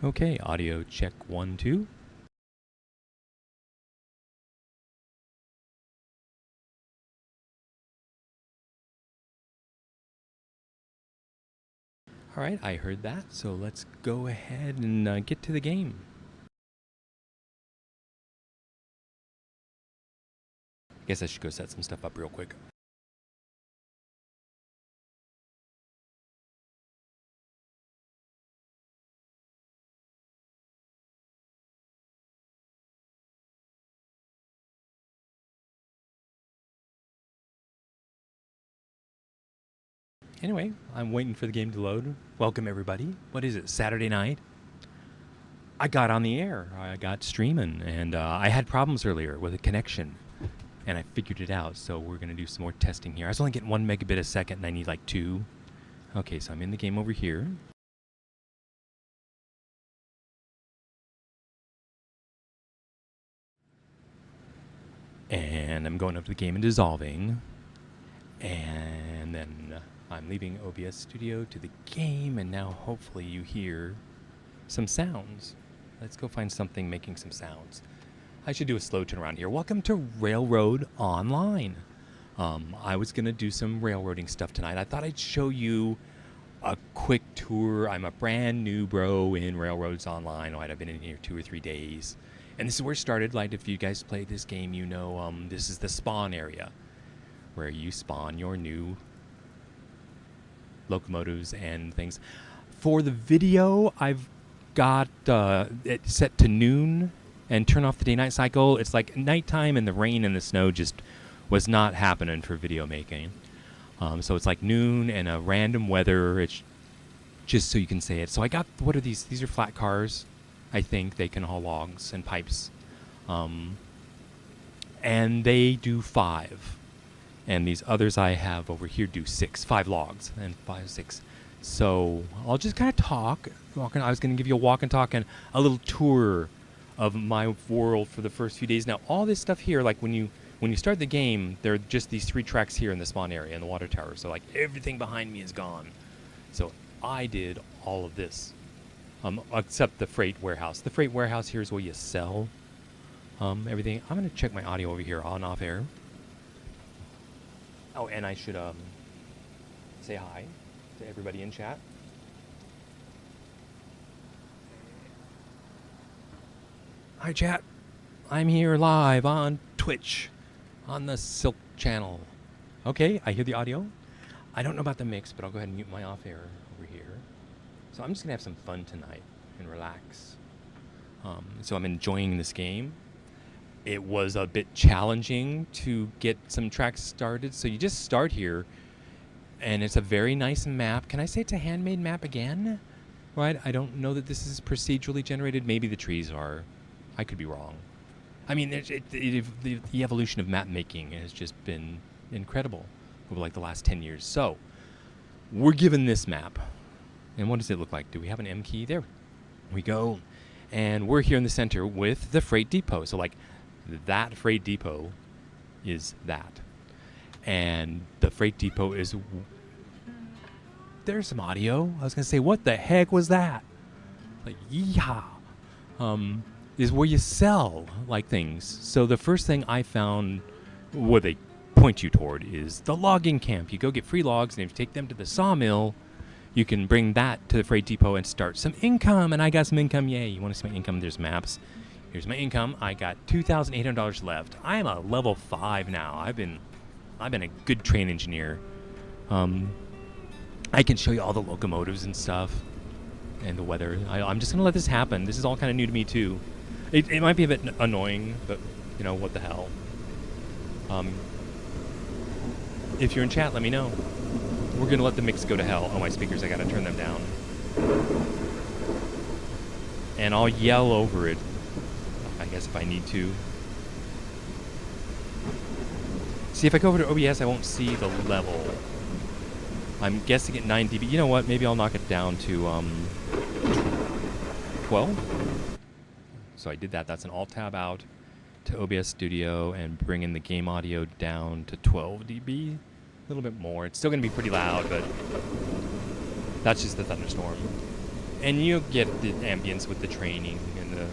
Okay, audio check 1, 2. All right, I heard that, so let's go ahead and get to the game. I guess I should go set some stuff up real quick. Anyway, I'm waiting for the game to load. Welcome, everybody. What is it, Saturday night? I got on the air. I got streaming, and I had problems earlier with a connection, and I figured it out, so we're going to do some more testing here. I was only getting 1 megabit a second, and I need like 2. Okay, so I'm in the game over here. And I'm going up to the game and dissolving. And then I'm leaving OBS Studio to the game, and now hopefully you hear some sounds. Let's go find something making some sounds. I should do a slow turn around here. Welcome to Railroad Online. I was going to do some railroading stuff tonight. I thought I'd show you a quick tour. I'm a brand new bro in Railroads Online. I've been in here 2 or 3 days. And this is where it started. Like, if you guys play this game, you know this is the spawn area where you spawn your new locomotives and things. For the video, I've got it set to noon and turn off the day-night cycle. It's like nighttime, and the rain and the snow just was not happening for video making. So it's like noon and a random weather. It's just so you can say it. So I got, what are these? These are flat cars. I think they can haul logs and pipes. And they do 5. And these others I have over here do 6. 5 logs and 5, 6. So I'll just kind of talk. I was going to give you a walk and talk and a little tour of my world for the first few days. Now, all this stuff here, like when you start the game, there are just these 3 tracks here in the spawn area in the water tower. So like everything behind me is gone. So I did all of this, except the freight warehouse. The freight warehouse here is where you sell everything. I'm going to check my audio over here on off air. Oh, and I should say hi to everybody in chat. Hi, chat. I'm here live on Twitch on the Silk channel. Okay, I hear the audio. I don't know about the mix, but I'll go ahead and mute my off air over here. So I'm just going to have some fun tonight and relax. So I'm enjoying this game. It was a bit challenging to get some tracks started. So you just start here, and it's a very nice map. Can I say it's a handmade map again? Right? I don't know that this is procedurally generated. Maybe the trees are. I could be wrong. I mean, the evolution of map making has just been incredible over like the last 10 years. So we're given this map. And what does it look like? Do we have an M key? There we go. And we're here in the center with the freight depot. So like that freight depot is that. And the freight depot is... There's some audio. I was going to say, what the heck was that? Like, yeehaw. Is where you sell, like, things. So the first thing I found, what they point you toward, is the logging camp. You go get free logs, and if you take them to the sawmill, you can bring that to the freight depot and start some income. And I got some income. Yay. You want to see my income? There's maps. Here's my income. I got $2,800 left. I am a level 5 now. I've been a good train engineer. I can show you all the locomotives and stuff and the weather. I'm just going to let this happen. This is all kind of new to me, too. It might be a bit annoying, but, you know, what the hell. If you're in chat, let me know. We're going to let the mix go to hell. Oh, my speakers, I got to turn them down. And I'll yell over it, I guess, if I need to. See, if I go over to OBS, I won't see the level. I'm guessing at 9 dB. You know what? Maybe I'll knock it down to 12. So I did that. That's an Alt-Tab out to OBS Studio and bring in the game audio down to 12 dB. A little bit more. It's still going to be pretty loud, but that's just the thunderstorm. And you get the ambience with the training and the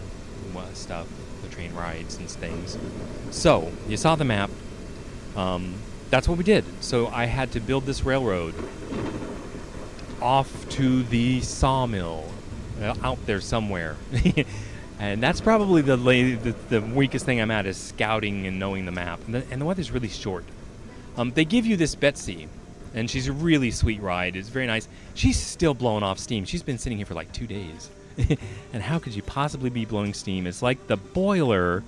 stuff, the train rides and things. So you saw the map. That's what we did. So I had to build this railroad off to the sawmill out there somewhere. And that's probably the weakest thing I'm at is scouting and knowing the map. And the weather's really short. They give you this Betsy, and she's a really sweet ride. It's very nice. She's still blowing off steam. She's been sitting here for like 2 days. And how could you possibly be blowing steam? It's like the boiler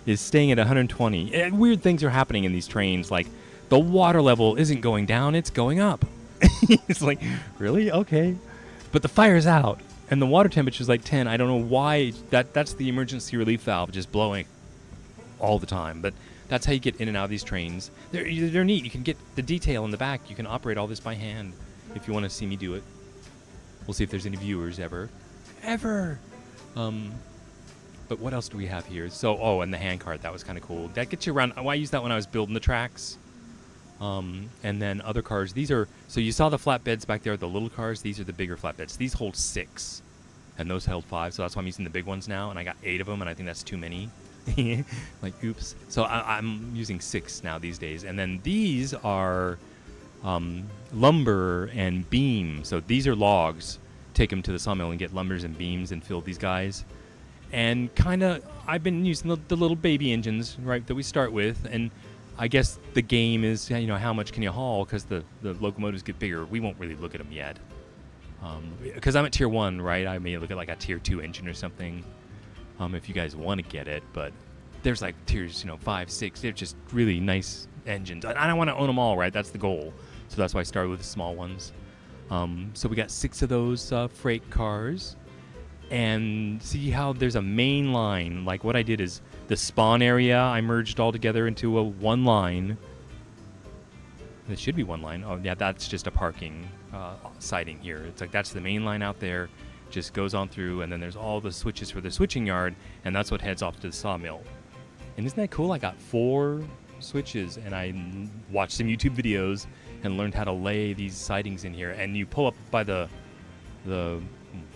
is staying at 120. And weird things are happening in these trains. Like the water level isn't going down, it's going up. It's like, really? Okay. But the fire's out, and the water temperature is like 10. I don't know why. That's the emergency relief valve just blowing all the time. But that's how you get in and out of these trains. They're neat. You can get the detail in the back. You can operate all this by hand if you want to see me do it. We'll see if there's any viewers ever. But what else do we have here? So, and the handcart. That was kind of cool. That gets you around. I used that when I was building the tracks. And then other cars. These are, so you saw the flatbeds back there, the little cars. These are the bigger flatbeds. These hold 6, and those held 5. So that's why I'm using the big ones now. And I got 8 of them, and I think that's too many. Like, oops. So I'm using 6 now these days. And then these are lumber and beam. So these are logs. Take them to the sawmill and get lumbers and beams and fill these guys. And kind of, I've been using the little baby engines, right, that we start with. And I guess the game is, how much can you haul? Because the locomotives get bigger. We won't really look at them yet. Because I'm at tier 1, right? I may look at like a tier 2 engine or something. If you guys want to get it. But there's like tiers, 5, 6. They're just really nice engines. I don't want to own them all, right? That's the goal. So that's why I started with the small ones. So we got 6 of those freight cars. And see how there's a main line. Like what I did is the spawn area, I merged all together into a one line. It should be one line. Oh, yeah, that's just a parking siding here. It's like that's the main line out there. Just goes on through, and then there's all the switches for the switching yard, and that's what heads off to the sawmill. And isn't that cool? I got 4 switches, and I watched some YouTube videos and learned how to lay these sidings in here. And you pull up by the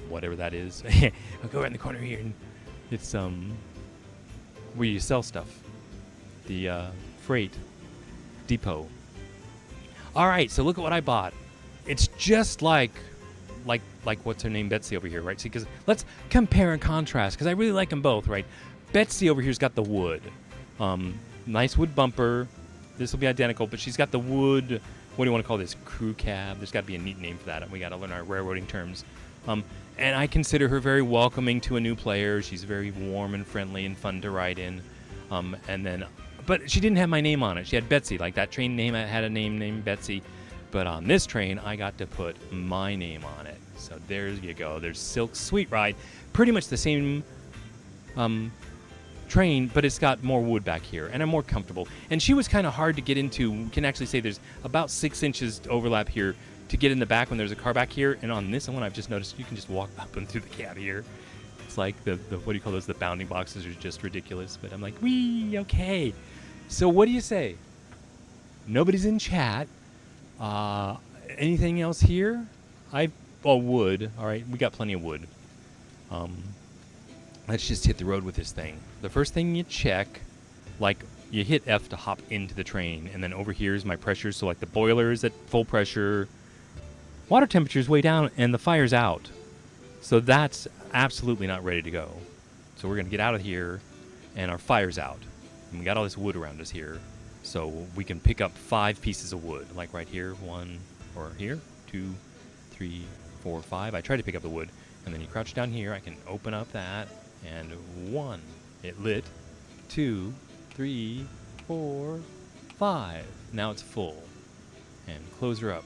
whatever that is. I'll go right in the corner here, and it's where you sell stuff. The freight depot. All right, so look at what I bought. It's just like what's her name, Betsy over here, right? See, because let's compare and contrast, because I really like them both, right? Betsy over here's got the wood, nice wood bumper. This will be identical, but she's got the wood. What do you want to call this? Crew cab. There's got to be a neat name for that, and we got to learn our railroading terms. And I consider her very welcoming to a new player. She's very warm and friendly and fun to ride in. But she didn't have my name on it. She had Betsy. Like that train name had a name named Betsy. But on this train, I got to put my name on it. So there you go. There's Silk Sweet Ride. Pretty much the same train, but it's got more wood back here, and I'm more comfortable. And she was kind of hard to get into. We can actually say there's about 6 inches overlap here to get in the back when there's a car back here. And on this one, I've just noticed you can just walk up and through the cab here. It's like the what do you call those? The bounding boxes are just ridiculous. But I'm like, wee, okay. So what do you say? Nobody's in chat. Anything else here? Wood. All right, we got plenty of wood. Let's just hit the road with this thing. The first thing you check, like you hit F to hop into the train, and then over here is my pressure. So like the boiler is at full pressure, water temperature is way down, and the fire's out. So that's absolutely not ready to go. So we're gonna get out of here, and our fire's out. And we got all this wood around us here, so we can pick up 5 pieces of wood, like right here, 1, or here, 2, 3, 4, 5. I try to pick up the wood, and then you crouch down here. I can open up that, and 1, it lit. 2, 3, 4, 5. Now it's full, and close her up.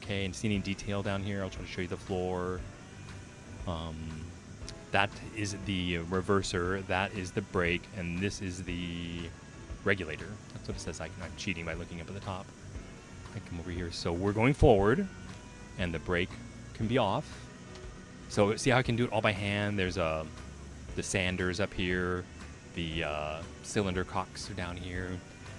Okay, and see any detail down here? I'll try to show you the floor. That is the reverser, that is the brake, and this is the regulator. That's what it says. I'm cheating by looking up at the top. I come over here. So we're going forward, and the brake can be off. So see how I can do it all by hand? There's the sanders up here. The cylinder cocks are down here.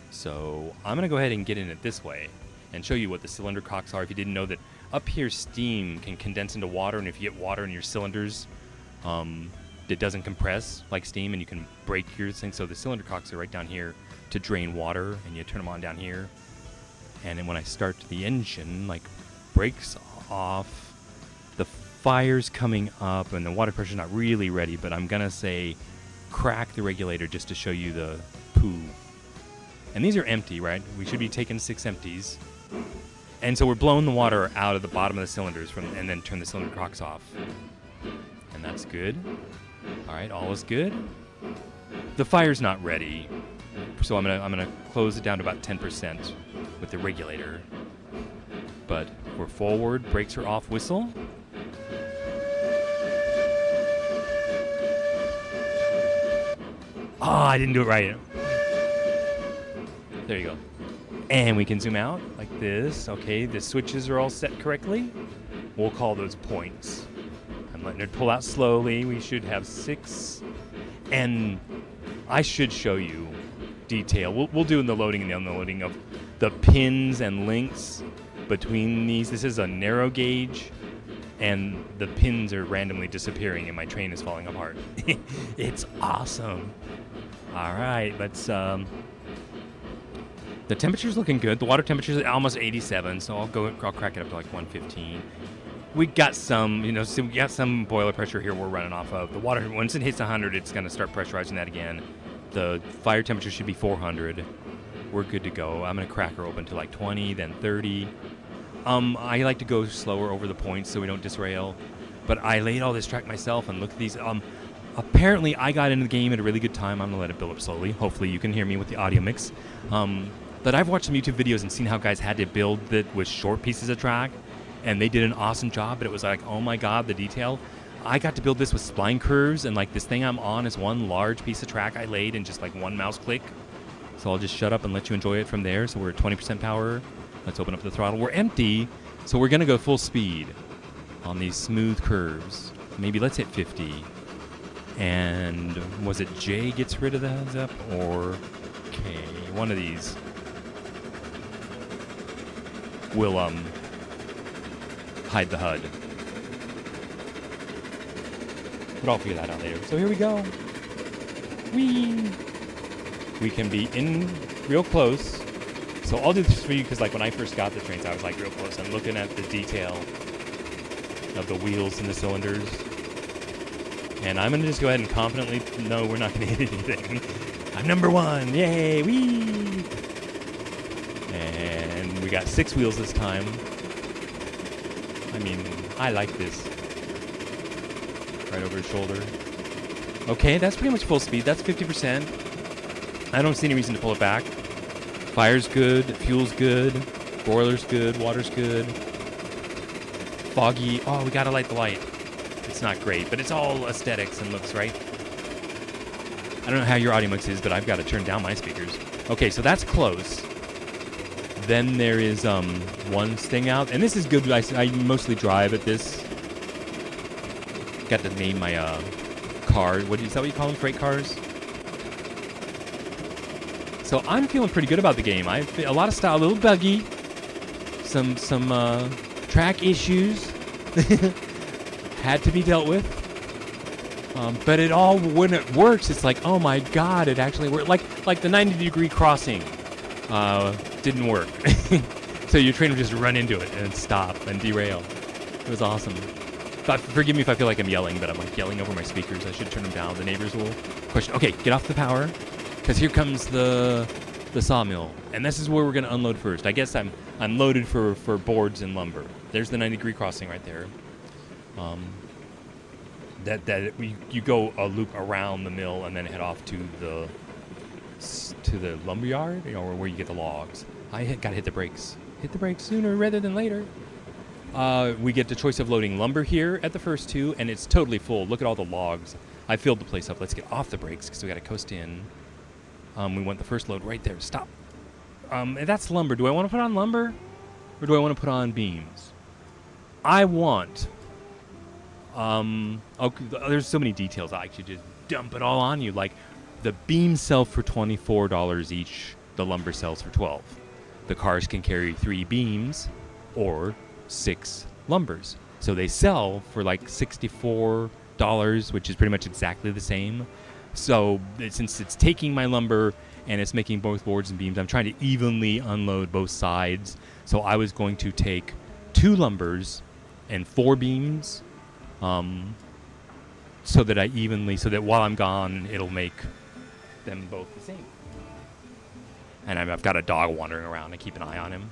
So I'm going to go ahead and get in it this way and show you what the cylinder cocks are. If you didn't know that up here steam can condense into water, and if you get water in your cylinders, it doesn't compress like steam, and you can break your thing. So the cylinder cocks are right down here to drain water, and you turn them on down here. And then when I start the engine, like brakes off, the fire's coming up, and the water pressure's not really ready, but I'm gonna say crack the regulator just to show you the poo. And these are empty, right? We should be taking 6 empties. And so we're blowing the water out of the bottom of the cylinders and then turn the cylinder cocks off. And that's good. All right, all is good. The fire's not ready, so I'm gonna close it down to about 10% with the regulator. But we're forward, brakes are off, whistle. Oh, I didn't do it right. There you go. And we can zoom out like this. Okay, the switches are all set correctly. We'll call those points. I'm letting it pull out slowly. We should have 6. And I should show you detail. We'll do in the loading and the unloading of the pins and links between these. This is a narrow gauge, and the pins are randomly disappearing, and my train is falling apart. It's awesome. All right, let's... The temperature's looking good. The water temperature's at almost 87, so I'll crack it up to like 115. We got some, we got some boiler pressure here we're running off of. The water, once it hits 100, it's going to start pressurizing that again. The fire temperature should be 400. We're good to go. I'm going to crack her open to like 20, then 30. I like to go slower over the points so we don't disrail. But I laid all this track myself, and look at these. Apparently, I got into the game at a really good time. I'm going to let it build up slowly. Hopefully, you can hear me with the audio mix. But I've watched some YouTube videos and seen how guys had to build it with short pieces of track, and they did an awesome job, but it was like, oh my god, the detail. I got to build this with spline curves, and like this thing I'm on is one large piece of track I laid in just like one mouse click. So I'll just shut up and let you enjoy it from there. So we're at 20% power. Let's open up the throttle. We're empty, so we're gonna go full speed on these smooth curves. Maybe let's hit 50. And was it J gets rid of the heads up, or K? One of these will hide the HUD. But I'll figure that out later. So here we go. Whee! We can be in real close. So I'll do this for you because like when I first got the trains, I was like real close. I'm looking at the detail of the wheels and the cylinders. And I'm going to just go ahead and confidently, no, we're not going to hit anything. I'm number 1. Yay! Whee! And we got 6 wheels this time. I mean, I like this. Right over his shoulder. Okay, that's pretty much full speed. That's 50%. I don't see any reason to pull it back. Fire's good. Fuel's good. Boiler's good. Water's good. Foggy. Oh, we gotta light the light. It's not great, but it's all aesthetics and looks, right? I don't know how your audio mix is, but I've got to turn down my speakers. Okay, so that's close. Then there is one thing out, and this is good. I mostly drive at this. Got to name my car. Is that what you call them? Freight cars? So I'm feeling pretty good about the game. A lot of style, a little buggy. Some track issues. Had to be dealt with. But it all, when it works, it's like, oh my god, it actually worked. Like the 90-degree crossing didn't work. So your train would just run into it and stop and derail. It was awesome. But forgive me if I feel like I'm yelling, but I'm like yelling over my speakers. I should turn them down. The neighbors will question. Okay, get off the power, because here comes the sawmill, and this is where we're gonna unload first. I guess I'm loaded for boards and lumber. There's the 90-degree crossing right there. You go a loop around the mill and then head off to the lumber yard, or where you get the logs. Gotta hit the brakes. Hit the brakes sooner rather than later. We get the choice of loading lumber here at the first 2, and it's totally full. Look at all the logs. I filled the place up. Let's get off the brakes because we got to coast in. We want the first load right there. Stop. And that's lumber. Do I want to put on lumber, or do I want to put on beams? I want... okay, there's so many details. I actually just dump it all on you. Like, the beams sell for $24 each. The lumber sells for $12. The cars can carry 3 beams, or 6 lumbers. So they sell for like $64, which is pretty much exactly the same. So since it's taking my lumber and it's making both boards and beams, I'm trying to evenly unload both sides. So I was going to take 2 lumbers and 4 beams, so that while I'm gone, it'll make them both the same. And I've got a dog wandering around. I keep an eye on him.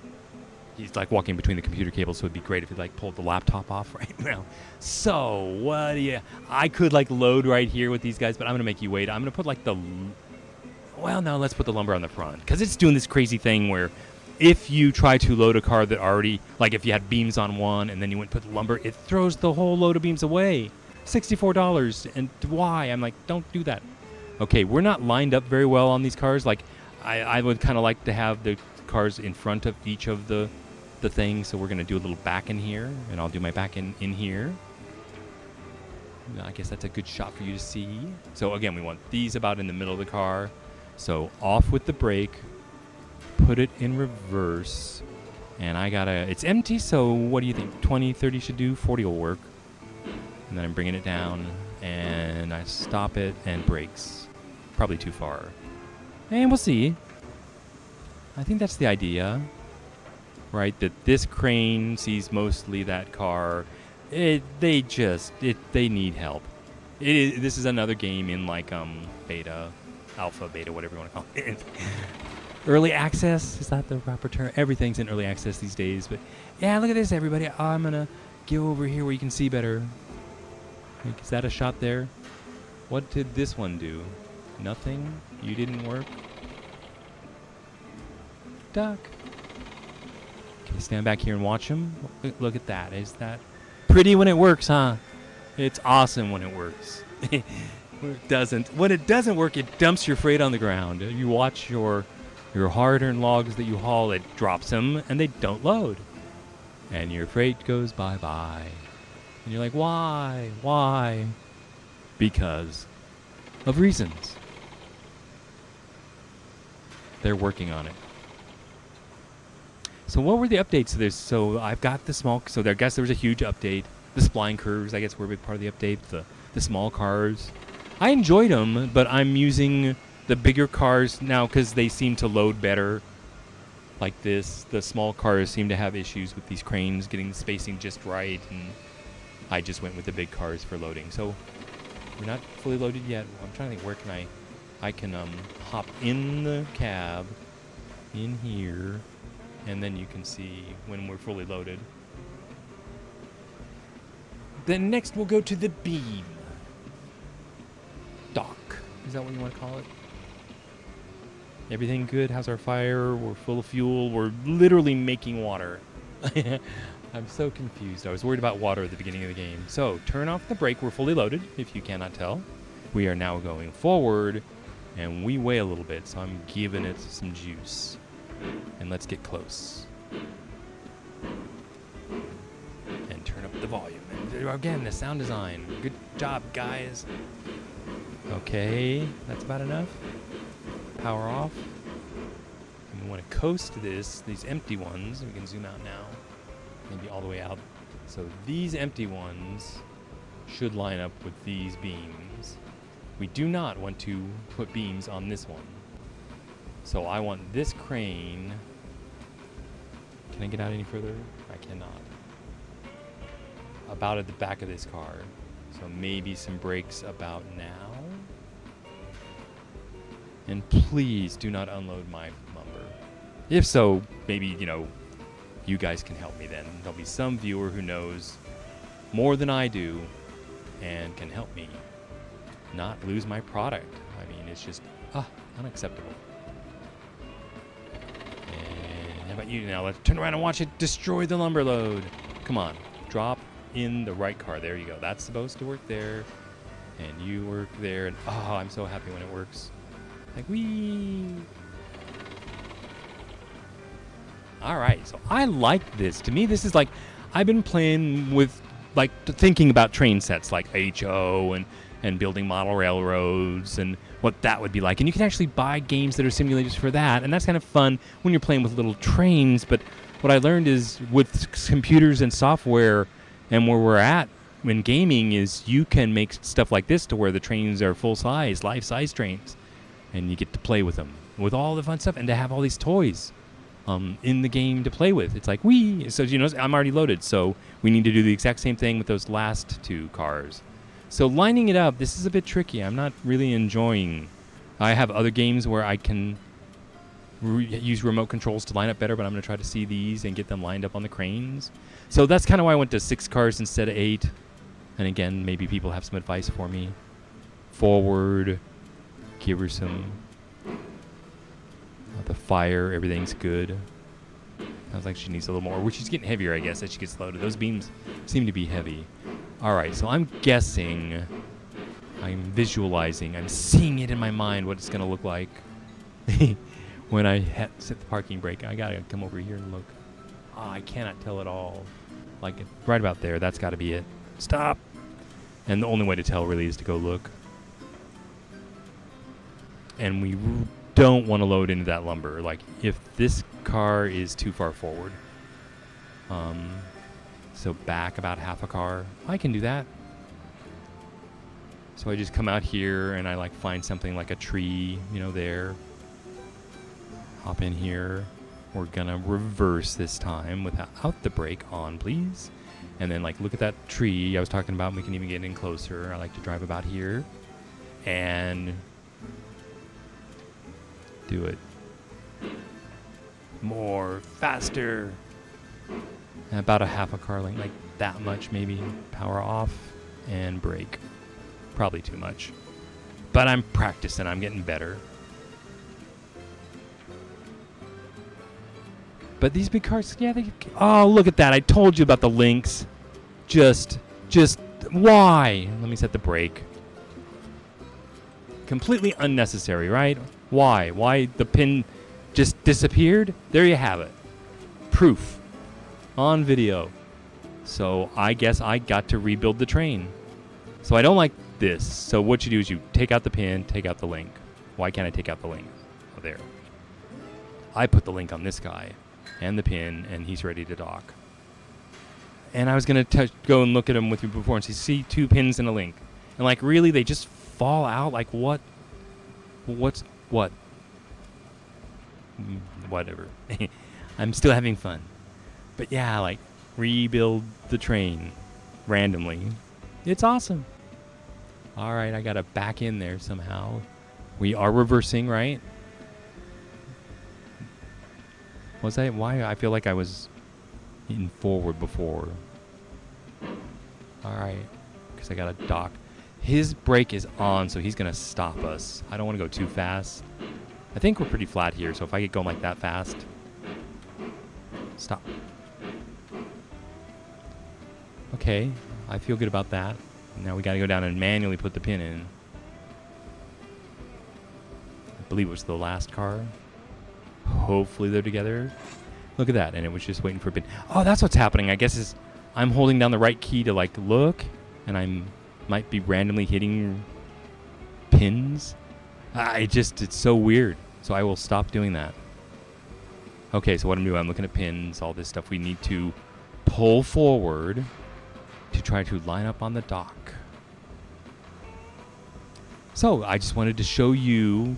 He's like walking between the computer cables, so it'd be great if he like pulled the laptop off right now. So what do you? I could like load right here with these guys, but I'm gonna make you wait. I'm gonna put like let's put the lumber on the front, because it's doing this crazy thing where if you try to load a car that already, like if you had beams on one and then you went and put the lumber, it throws the whole load of beams away. $64, and why? I'm like, don't do that. Okay, we're not lined up very well on these cars. Like, I would kind of like to have the cars in front of each of the things, so we're going to do a little back in here, and I'll do my back in here. I guess that's a good shot for you to see. So again, we want these about in the middle of the car. So off with the brake, put it in reverse, and it's empty, so what do you think? 20, 30 should do, 40 will work. And then I'm bringing it down, and I stop it, and brakes. Probably too far. And we'll see. I think that's the idea, right? That this crane sees mostly that car. They need help. This is another game in like alpha, beta, whatever you want to call it. Early access, is that the proper term? Everything's in early access these days. But yeah, look at this, everybody. I'm gonna go over here where you can see better. Like, is that a shot there? What did this one do? Nothing? You didn't work? Duck. Okay, stand back here and watch him. Look at that. Is that pretty when it works, huh? It's awesome when it works. When it doesn't work, it dumps your freight on the ground. You watch your hard-earned logs that you haul, it drops them, and they don't load. And your freight goes bye-bye. And you're like, why? Why? Because of reasons. They're working on it. So what were the updates to this? So I've got the small... So I guess there was a huge update. The spline curves, I guess, were a big part of the update. The small cars. I enjoyed them, but I'm using the bigger cars now because they seem to load better. Like this. The small cars seem to have issues with these cranes getting the spacing just right, and I just went with the big cars for loading. So we're not fully loaded yet. I'm trying to think, where can I can hop in the cab in here, and then you can see when we're fully loaded. Then next we'll go to the beam dock. Is that what you want to call it? Everything good? How's our fire? We're full of fuel. We're literally making water. I'm so confused. I was worried about water at the beginning of the game. So, turn off the brake. We're fully loaded, if you cannot tell. We are now going forward, and we weigh a little bit, so I'm giving it some juice. And let's get close. And turn up the volume. And again, the sound design. Good job, guys. Okay, that's about enough. Power off. And we want to coast these empty ones. We can zoom out now. Maybe all the way out. So these empty ones should line up with these beams. We do not want to put beams on this one. So I want this crane. Can I get out any further? I cannot. About at the back of this car. So maybe some brakes about now. And please do not unload my lumber. If so, maybe, you guys can help me then. There'll be some viewer who knows more than I do and can help me not lose my product. I mean, it's just unacceptable. And how about you now? Let's turn around and watch it destroy the lumber load. Come on, drop in the right car. There you go. That's supposed to work there. And you work there. And I'm so happy when it works. Like, whee! Alright, so I like this. To me, this is like, I've been playing with, like, thinking about train sets like HO and building model railroads and what that would be like. And you can actually buy games that are simulators for that, and that's kind of fun when you're playing with little trains, but what I learned is with computers and software and where we're at in gaming is you can make stuff like this to where the trains are full size, life size trains, and you get to play with them with all the fun stuff and to have all these toys in the game to play with. It's like, wee! So, I'm already loaded, so we need to do the exact same thing with those last two cars. So lining it up, this is a bit tricky. I'm not really enjoying. I have other games where I can use remote controls to line up better, but I'm going to try to see these and get them lined up on the cranes. So that's kind of why I went to 6 cars instead of 8. And again, maybe people have some advice for me. Forward, give her some. The fire, everything's good. I was like, she needs a little more, which she's getting heavier, I guess, as she gets loaded. Those beams seem to be heavy. All right, so I'm guessing, I'm visualizing, I'm seeing it in my mind what it's going to look like when I hit the parking brake. I got to come over here and look. Oh, I cannot tell at all. Like, right about there, that's got to be it. Stop! And the only way to tell really is to go look. And we don't want to load into that lumber. Like, if this car is too far forward, so back about half a car, I can do that. So I just come out here and I like find something like a tree, there. Hop in here. We're gonna reverse this time without the brake on, please. And then like look at that tree I was talking about. We can even get in closer. I like to drive about here and do it more, faster. And about a half a car length, like that much maybe. Power off and brake. Probably too much. But I'm practicing, I'm getting better. But these big cars, yeah, oh, look at that. I told you about the links. Just, why? Let me set the brake. Completely unnecessary, right? Why? Why the pin just disappeared? There you have it. Proof. On video. So I guess I got to rebuild the train. So I don't like this. So what you do is you take out the pin, take out the link. Why can't I take out the link? Oh, there. I put the link on this guy and the pin, and he's ready to dock. And I was going to go and look at him with you before and see 2 pins and a link. And like, really, they just fall out? Like, what? What's what? Whatever. I'm still having fun. But yeah, like, rebuild the train randomly. It's awesome. All right, I got to back in there somehow. We are reversing, right? Was I? Why? I feel like I was in forward before. All right, because I got to dock. His brake is on, so he's going to stop us. I don't want to go too fast. I think we're pretty flat here, so if I get going like that fast. Stop. Okay, I feel good about that. Now we got to go down and manually put the pin in. I believe it was the last car. Hopefully they're together. Look at that, and it was just waiting for a pin. Oh, that's what's happening. I guess is I'm holding down the right key to like look, and I might be randomly hitting pins. It's so weird. So I will stop doing that. Okay, so what I'm doing, I'm looking at pins, all this stuff we need to pull forward to try to line up on the dock. So I just wanted to show you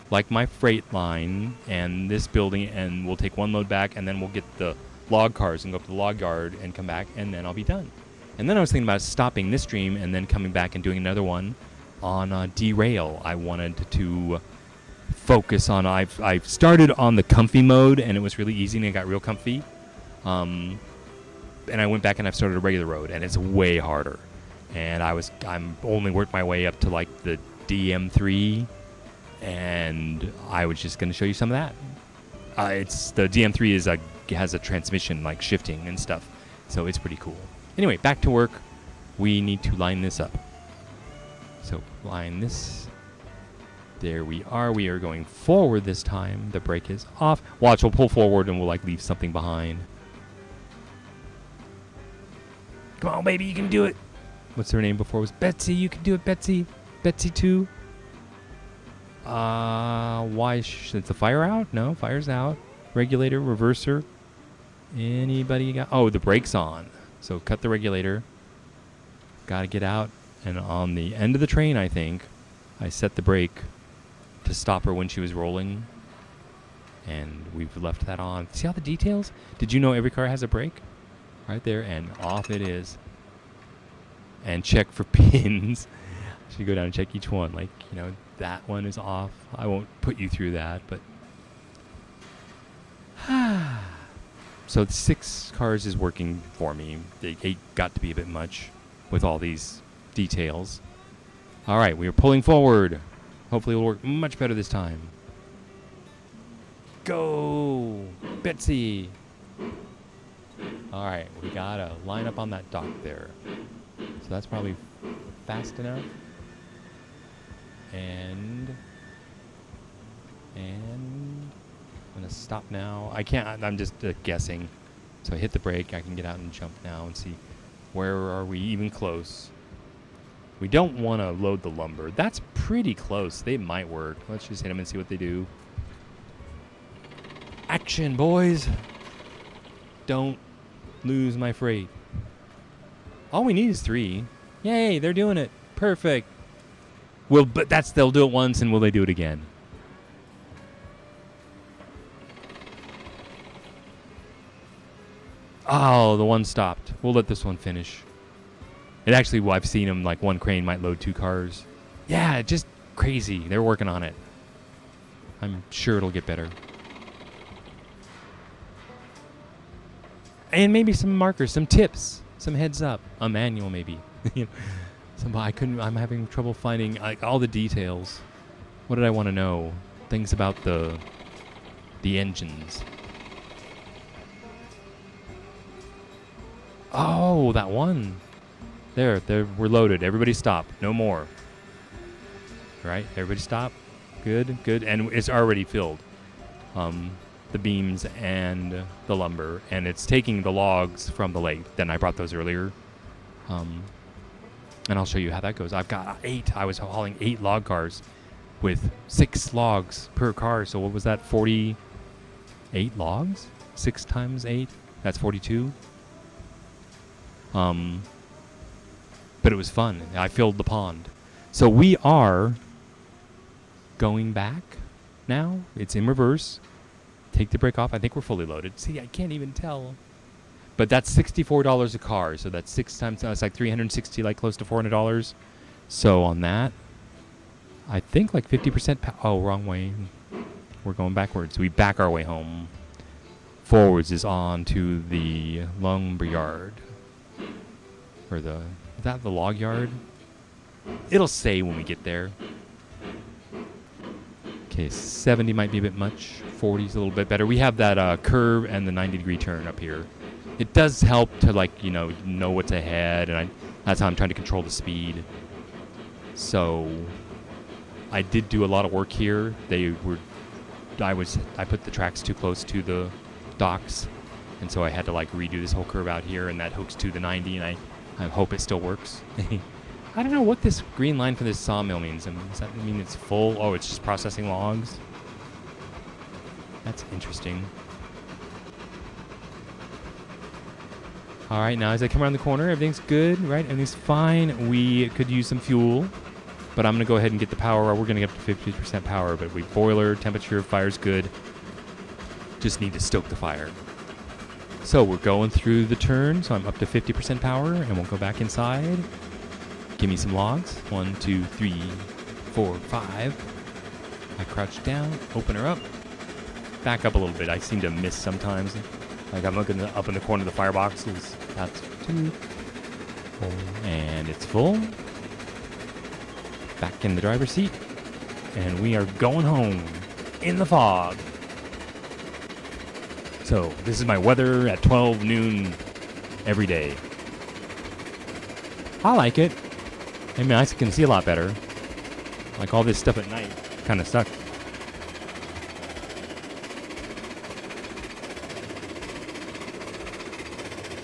like my freight line and this building, and we'll take one load back, and then we'll get the log cars and go up to the log yard and come back, and then I'll be done. And then I was thinking about stopping this stream and then coming back and doing another one on derail. I wanted to focus on, I've started on the comfy mode, and it was really easy, and it got real comfy. And I went back and I've started a regular road, and it's way harder. And I'm only worked my way up to like the DM3, and I was just going to show you some of that. It's the DM3 has a transmission like shifting and stuff, so it's pretty cool. Anyway, back to work. We need to line this up. So line this. There we are. We are going forward this time. The brake is off. Watch, we'll pull forward and we'll like leave something behind. Come on, baby, you can do it. What's her name before? It was Betsy. You can do it, Betsy. Betsy 2. Why? Is the fire out? No, fire's out. Regulator, reverser. Anybody got... Oh, the brake's on. So cut the regulator. Got to get out. And on the end of the train, I think, I set the brake to stop her when she was rolling. And we've left that on. See all the details? Did you know every car has a brake? Right there, and off it is. And check for pins. Should go down and check each one. Like, you know, that one is off. I won't put you through that, but... So the 6 cars is working for me. The 8 got to be a bit much with all these details. All right, we are pulling forward. Hopefully it'll work much better this time. Go, Betsy. All right, we gotta line up on that dock there. So that's probably fast enough. And I'm gonna stop now. I can't, I'm just guessing. So I hit the brake, I can get out and jump now and see where are we even close. We don't want to load the lumber. That's pretty close. They might work. Let's just hit them and see what they do. Action, boys. Don't lose my freight. All we need is 3. Yay, they're doing it. Perfect. Well, but they'll do it once, and will they do it again? Oh, the one stopped. We'll let this one finish. It actually, well, I've seen them, like one crane might load 2 cars. Yeah, just crazy. They're working on it. I'm sure it'll get better. And maybe some markers, some tips, some heads up. A manual, maybe. I'm having trouble finding all the details. What did I want to know? Things about the engines. Oh, that one. There, we're loaded. Everybody stop. No more. Right? Everybody stop. Good, good. And it's already filled. The beams and the lumber. And it's taking the logs from the lake. Then I brought those earlier. And I'll show you how that goes. I've got 8. I was hauling 8 log cars with 6 logs per car. So what was that? 48 logs? 6 times 8? That's 42. But it was fun. I filled the pond. So we are going back now. It's in reverse. Take the brake off. I think we're fully loaded. See, I can't even tell. But that's $64 a car. So that's 6 times, it's like $360, like close to $400. So on that, I think like 50%. Oh, wrong way. We're going backwards. We back our way home. Forwards is on to the lumber yard. Or is that the log yard? It'll say when we get there. Okay, 70 might be a bit much. 40 is a little bit better. We have that curve and the 90-degree turn up here. It does help to, like, know what's ahead, and that's how I'm trying to control the speed. So I did do a lot of work here. I put the tracks too close to the docks, and so I had to like redo this whole curve out here, and that hooks to the 90, and I hope it still works. I don't know what this green line for this sawmill means. Does that mean it's full? Oh, it's just processing logs? That's interesting. All right, now as I come around the corner, everything's good, right? Everything's fine. We could use some fuel, but I'm going to go ahead and get the power. We're going to get up to 50% power, but boiler, temperature, fire's good. Just need to stoke the fire. So we're going through the turn, so I'm up to 50% power, and we'll go back inside. Give me some logs. 1, 2, 3, 4, 5. I crouch down, open her up, back up a little bit. I seem to miss sometimes. Like I'm looking up in the corner of the fireboxes. That's 2. And it's full. Back in the driver's seat. And we are going home in the fog. So this is my weather at 12 noon every day. I like it. I mean, I can see a lot better. Like all this stuff at night kind of sucks.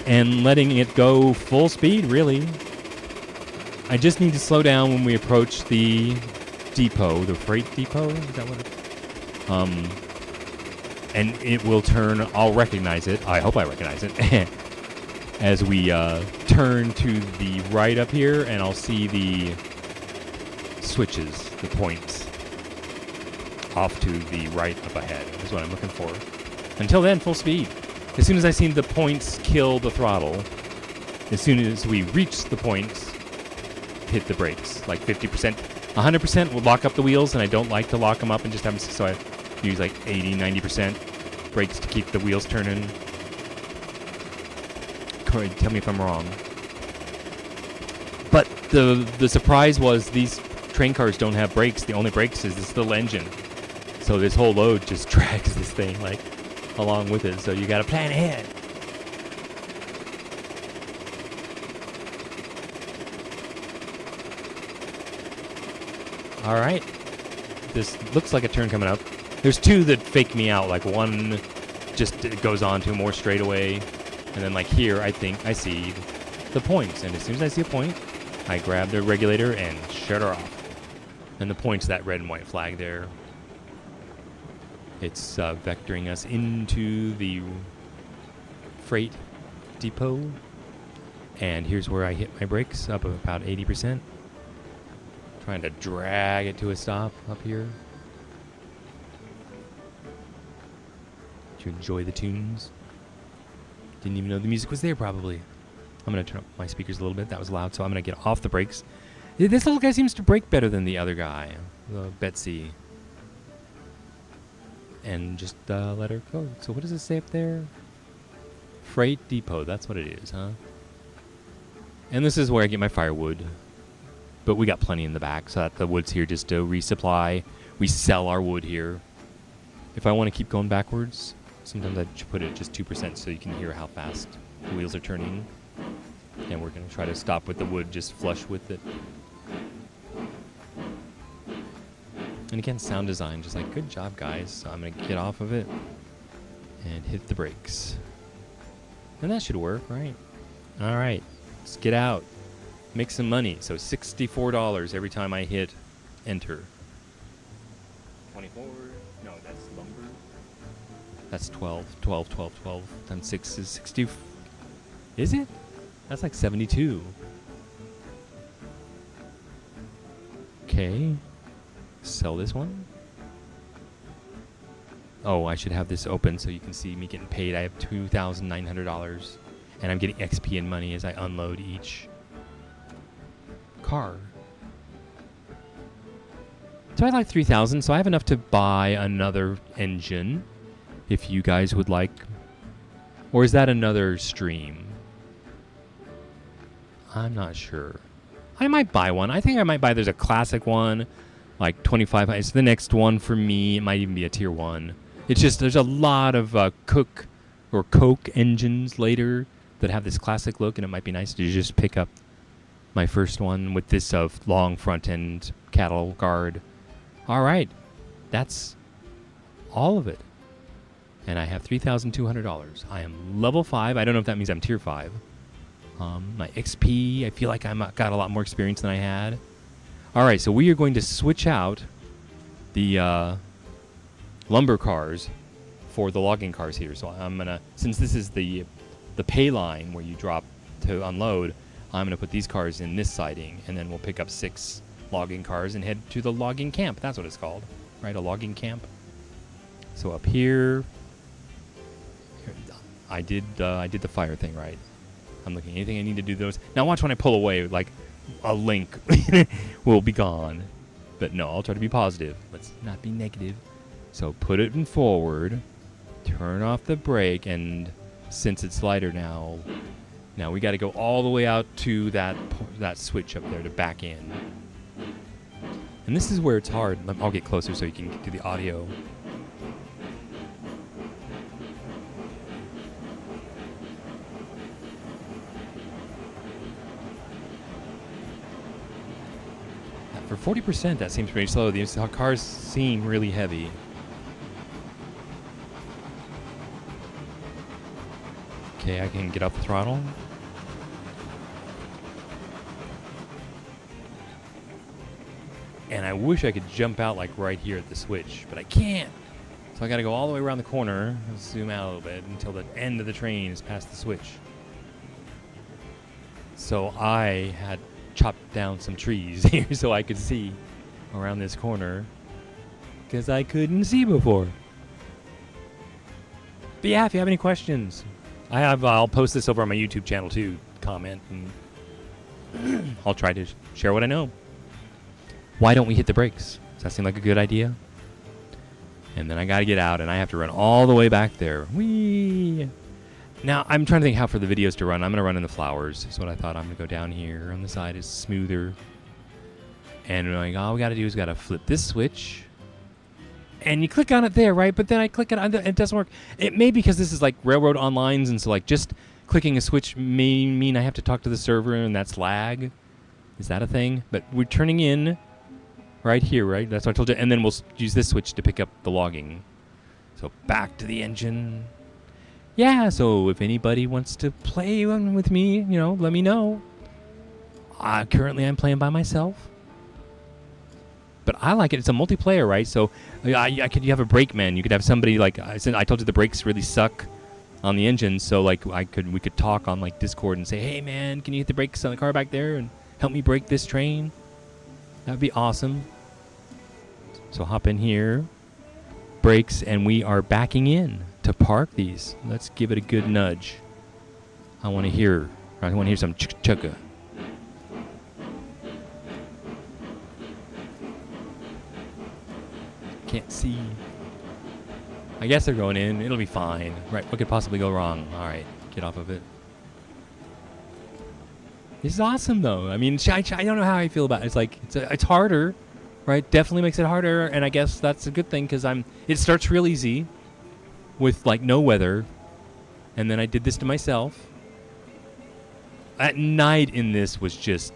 And letting it go full speed, really. I just need to slow down when we approach the depot, the freight depot. Is that what it is? and it will turn. I'll recognize it. I hope I recognize it. As we turn to the right up here, and I'll see the switches, the points, off to the right up ahead is what I'm looking for. Until then, full speed. As soon as I see the points kill the throttle, as soon as we reach the points, hit the brakes. Like 50%. 100% will lock up the wheels, and I don't like to lock them up and just have them, so I use like 80, 90% brakes to keep the wheels turning. Corey, tell me if I'm wrong. But the surprise was these train cars don't have brakes. The only brakes is this little engine. So this whole load just drags this thing like along with it. So you got to plan ahead. All right. This looks like a turn coming up. There's two that fake me out. Like one just goes on to more straightaway. And then like here, I think I see the points. And as soon as I see a point, I grab the regulator and shut her off. And the point's that red and white flag there. It's vectoring us into the freight depot. And here's where I hit my brakes up about 80%. Trying to drag it to a stop up here. To enjoy the tunes. Didn't even know the music was there, probably. I'm going to turn up my speakers a little bit. That was loud, so I'm going to get off the brakes. This little guy seems to brake better than the other guy, Betsy. And just let her go. So what does it say up there? Freight depot. That's what it is, huh? And this is where I get my firewood. But we got plenty in the back, so that the wood's here just to resupply. We sell our wood here. If I want to keep going backwards, sometimes I put it at just 2% so you can hear how fast the wheels are turning. And we're going to try to stop with the wood just flush with it. And again, sound design, just like, good job, guys. So I'm going to get off of it and hit the brakes. And that should work, right? All right, let's get out. Make some money. So $64 every time I hit enter. 24. No, that's lumber. That's 12. 12 times 6 is 60. Is it? That's like 72. Okay. Sell this one. Oh, I should have this open so you can see me getting paid. I have $2,900. And I'm getting XP and money as I unload each car. So I like 3,000, so I have enough to buy another engine if you guys would like. Or is that another stream? I'm not sure. I might buy one. I think I might buy, there's a classic one, like 25. It's the next one for me. It might even be a tier 1. It's just, there's a lot of Coke engines later that have this classic look, and it might be nice to just pick up my first one with this long front end cattle guard. All right, that's all of it. And I have $3,200. I am level 5. I don't know if that means I'm tier 5. My XP, I feel like I got a lot more experience than I had. All right, so we are going to switch out the lumber cars for the logging cars here. So I'm gonna, since this is the pay line where you drop to unload, I'm gonna put these cars in this siding, and then we'll pick up 6 logging cars and head to the logging camp. That's what it's called, right? A logging camp. So up here, I did the fire thing right. I'm looking. Anything I need to do those. Now watch when I pull away, like a link will be gone. But no, I'll try to be positive. Let's not be negative. So put it in forward, turn off the brake, and since it's lighter now we got to go all the way out to that switch up there to back in. And this is where it's hard. I'll get closer so you can get to the audio. For 40%, that seems pretty slow. These cars seem really heavy. Okay, I can get up the throttle. And I wish I could jump out like right here at the switch, but I can't. So I got to go all the way around the corner, zoom out a little bit until the end of the train is past the switch. So I had chopped down some trees here so I could see around this corner because I couldn't see before. But yeah, if you have any questions, I'll post this over on my YouTube channel too. Comment and I'll try to share what I know. Why don't we hit the brakes? Does that seem like a good idea? And then I got to get out, and I have to run all the way back there. Whee! Now, I'm trying to think how for the videos to run. I'm going to run in the flowers. Is what I thought. I'm going to go down here on the side. It's smoother. And like, all we got to do is got to flip this switch. And you click on it there, right? But then I click it on it doesn't work. It may be because this is like Railroad Online's, and so like just clicking a switch may mean I have to talk to the server, and that's lag. Is that a thing? But we're turning in right here, right? That's what I told you. And then we'll use this switch to pick up the logging. So back to the engine. Yeah, so if anybody wants to play with me, you know, let me know. Currently I'm playing by myself. But I like it. It's a multiplayer, right? So you have a brakeman. You could have somebody like I told you the brakes really suck on the engine. So like we could talk on like Discord and say, hey man, can you hit the brakes on the car back there and help me brake this train? That'd be awesome. So hop in here, brakes, and we are backing in to park these. Let's give it a good nudge. I want to hear some chugga. Can't see. I guess they're going in. It'll be fine. Right, what could possibly go wrong? All right, get off of it. This is awesome, though. I mean, I don't know how I feel about it. It's like, it's harder, right? Definitely makes it harder, and I guess that's a good thing, because it starts real easy with, like, no weather, and then I did this to myself. At night in this was just,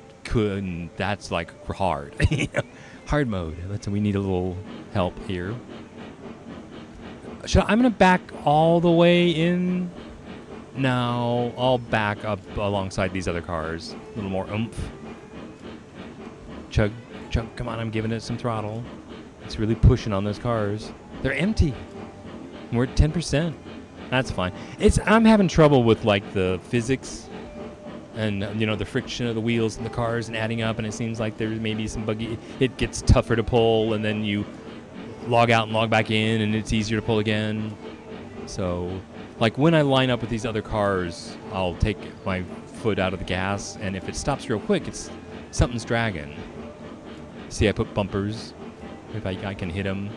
that's, like, hard. Hard mode. We need a little help here. I'm going to back all the way in. Now I'll back up alongside these other cars. A little more oomph. Chug, chug, come on, I'm giving it some throttle. It's really pushing on those cars. They're empty. We're at 10%. That's fine. I'm having trouble with like the physics and the friction of the wheels and the cars and adding up, and it seems like there's maybe some buggy. It gets tougher to pull, and then you log out and log back in, and it's easier to pull again. So like when I line up with these other cars, I'll take my foot out of the gas, and if it stops real quick, something's dragging. See, I put bumpers. If I can hit them.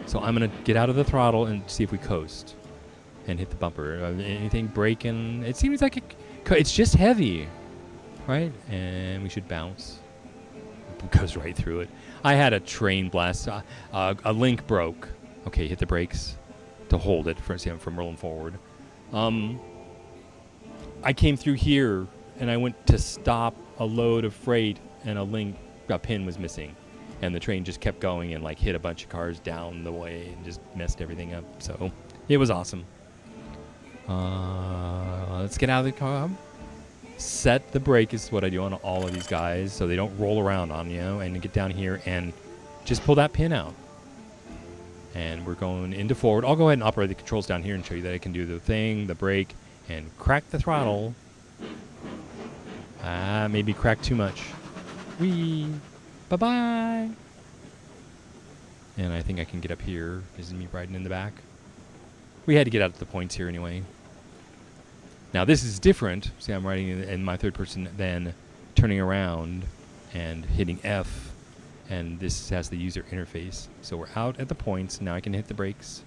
So I'm going to get out of the throttle and see if we coast and hit the bumper. Anything braking? It seems like it's just heavy, right? And we should bounce. It goes right through it. I had a train blast. A link broke. Okay, hit the brakes to hold it from rolling forward. I came through here and I went to stop a load of freight, and a pin was missing, and the train just kept going and like hit a bunch of cars down the way and just messed everything up. So it was awesome. Let's get out of the car. Set the brake is what I do on all of these guys, so they don't roll around on you, and get down here and just pull that pin out. And we're going into forward. I'll go ahead and operate the controls down here and show you that I can do the brake, and crack the throttle. Maybe crack too much. Whee! Bye-bye! And I think I can get up here. This is me riding in the back. We had to get out to the points here anyway. Now this is different. See, I'm riding in my third person, then turning around and hitting F. And this has the user interface. So we're out at the points. Now I can hit the brakes.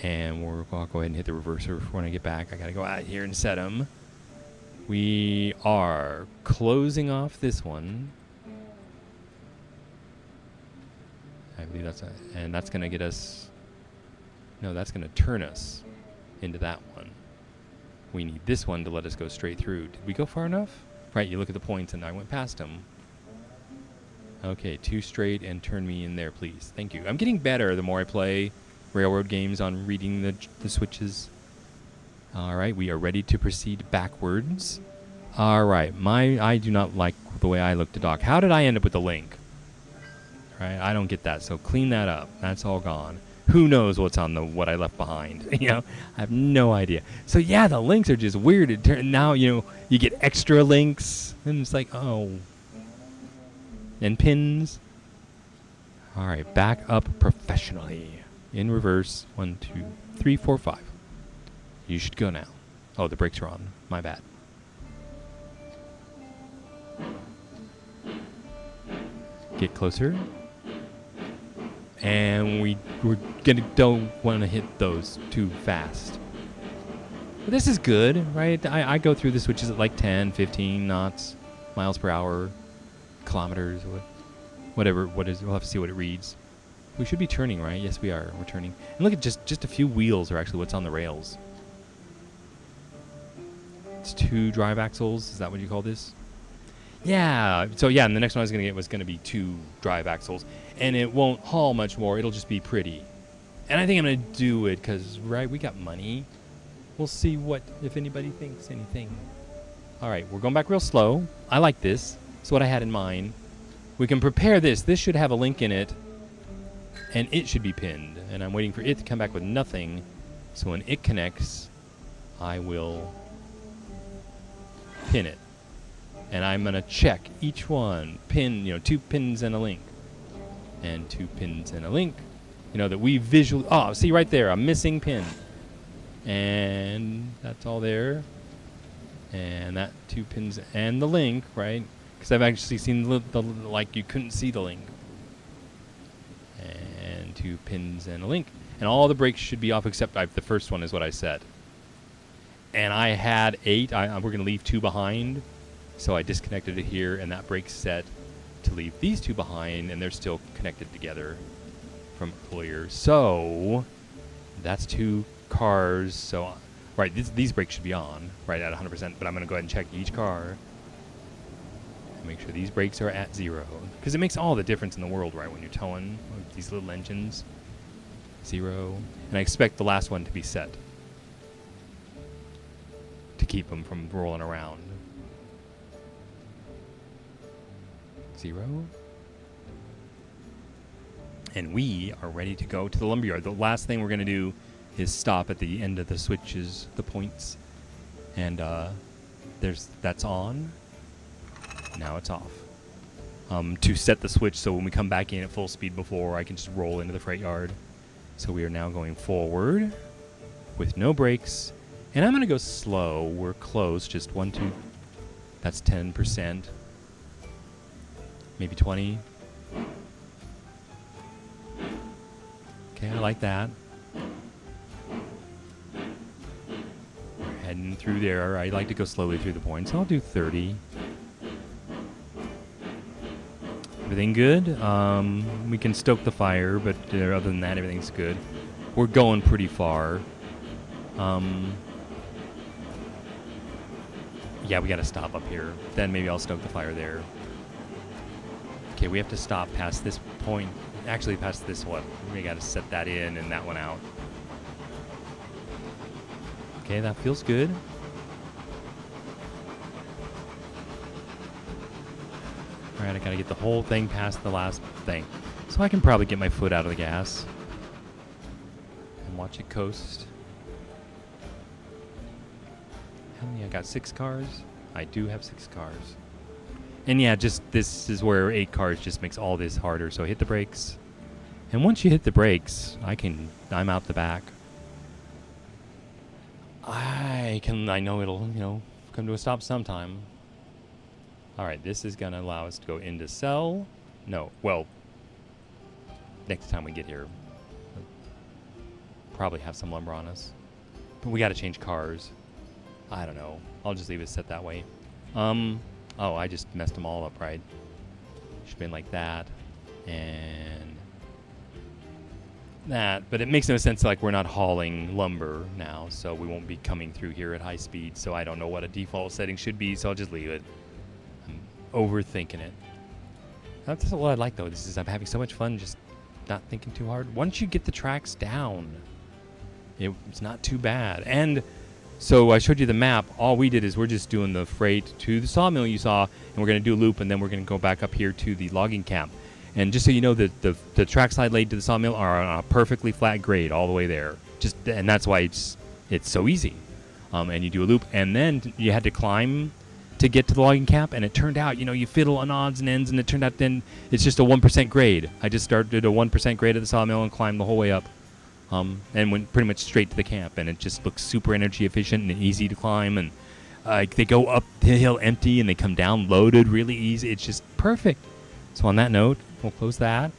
And I'll go ahead and hit the reverser when I get back. I got to go out here and set them. We are closing off this one. I believe that's going to get us... No, that's going to turn us into that one. We need this one to let us go straight through. Did we go far enough? Right, you look at the points, and I went past them. Okay, 2 straight, and turn me in there, please. Thank you. I'm getting better the more I play railroad games on reading the switches. All right, we are ready to proceed backwards. All right, I do not like the way I look to dock. How did I end up with the link? right? I don't get that. So clean that up. That's all gone. Who knows what's on the what I left behind? You know, I have no idea. So yeah, the links are just weird. Now you get extra links, and it's like, oh, and pins. All right, back up professionally in reverse. 1, 2, 3, 4, 5. You should go now. Oh, the brakes are on. My bad. Get closer. And don't want to hit those too fast. But this is good, right? I go through the switches at like 10, 15 knots, miles per hour, kilometers, whatever. We'll have to see what it reads. We should be turning, right? Yes, we are. We're turning. And look at just a few wheels are actually what's on the rails. It's 2 drive axles. Is that what you call this? Yeah. So yeah, and the next one I was going to get was going to be 2 drive axles. And it won't haul much more. It'll just be pretty. And I think I'm going to do it because, right, we got money. We'll see if anybody thinks anything. All right, we're going back real slow. I like this. That's what I had in mind. We can prepare this. This should have a link in it. And it should be pinned. And I'm waiting for it to come back with nothing. So when it connects, I will pin it. And I'm going to check each one. Pin, 2 pins and a link. And 2 pins and a link. That we visually... Oh, see right there, a missing pin. And that's all there. And that 2 pins and the link, right? Because I've actually seen you couldn't see the link. And 2 pins and a link. And all the brakes should be off except the first one is what I said. And I had 8. We're going to leave 2 behind. So I disconnected it here, and that brake's set to leave these 2 behind, and they're still connected together from earlier. So that's 2 cars. So, right, these brakes should be on, right, at 100%. But I'm going to go ahead and check each car and make sure these brakes are at 0. Because it makes all the difference in the world, right, when you're towing these little engines. 0. And I expect the last one to be set to keep them from rolling around. 0. And we are ready to go to the lumberyard. The last thing we're going to do is stop at the end of the switches, the points. And that's on. Now it's off. To set the switch so when we come back in at full speed before, I can just roll into the freight yard. So we are now going forward with no brakes. And I'm going to go slow. We're close. Just 1, 2. That's 10%. Maybe 20. Okay, I like that. We're heading through there. I like to go slowly through the points. I'll do 30. Everything good? We can stoke the fire, but other than that, everything's good. We're going pretty far. Yeah, we got to stop up here. Then maybe I'll stoke the fire there. Okay, we have to stop past this point. Actually, past this one. We got to set that in and that one out. Okay, that feels good. All right, I got to get the whole thing past the last thing. So I can probably get my foot out of the gas and watch it coast. How many? I got 6 cars? I do have 6 cars. And yeah, just this is where 8 cars just makes all this harder. So hit the brakes. And once you hit the brakes, I'm out the back. I know it'll, come to a stop sometime. All right, this is going to allow us to go into cell. No, well, next time we get here, we'll probably have some lumber on us. But we got to change cars. I don't know. I'll just leave it set that way. Oh, I just messed them all up, right? Should have been like that. And that. But it makes no sense, like, we're not hauling lumber now, so we won't be coming through here at high speed. So I don't know what a default setting should be, so I'll just leave it. I'm overthinking it. That's what I like, though. I'm having so much fun just not thinking too hard. Once you get the tracks down, it's not too bad. And so I showed you the map. All we did is we're just doing the freight to the sawmill you saw, and we're going to do a loop, and then we're going to go back up here to the logging camp. And just so you know, the trackside laid to the sawmill are on a perfectly flat grade all the way there. And that's why it's so easy. And you do a loop, and then you had to climb to get to the logging camp, and it turned out, you fiddle on odds and ends, and it turned out then it's just a 1% grade. I just started a 1% grade at the sawmill and climbed the whole way up, and went pretty much straight to the camp, and it just looks super energy efficient and easy to climb, and they go up the hill empty, and they come down loaded really easy. It's just perfect. So on that note, we'll close that.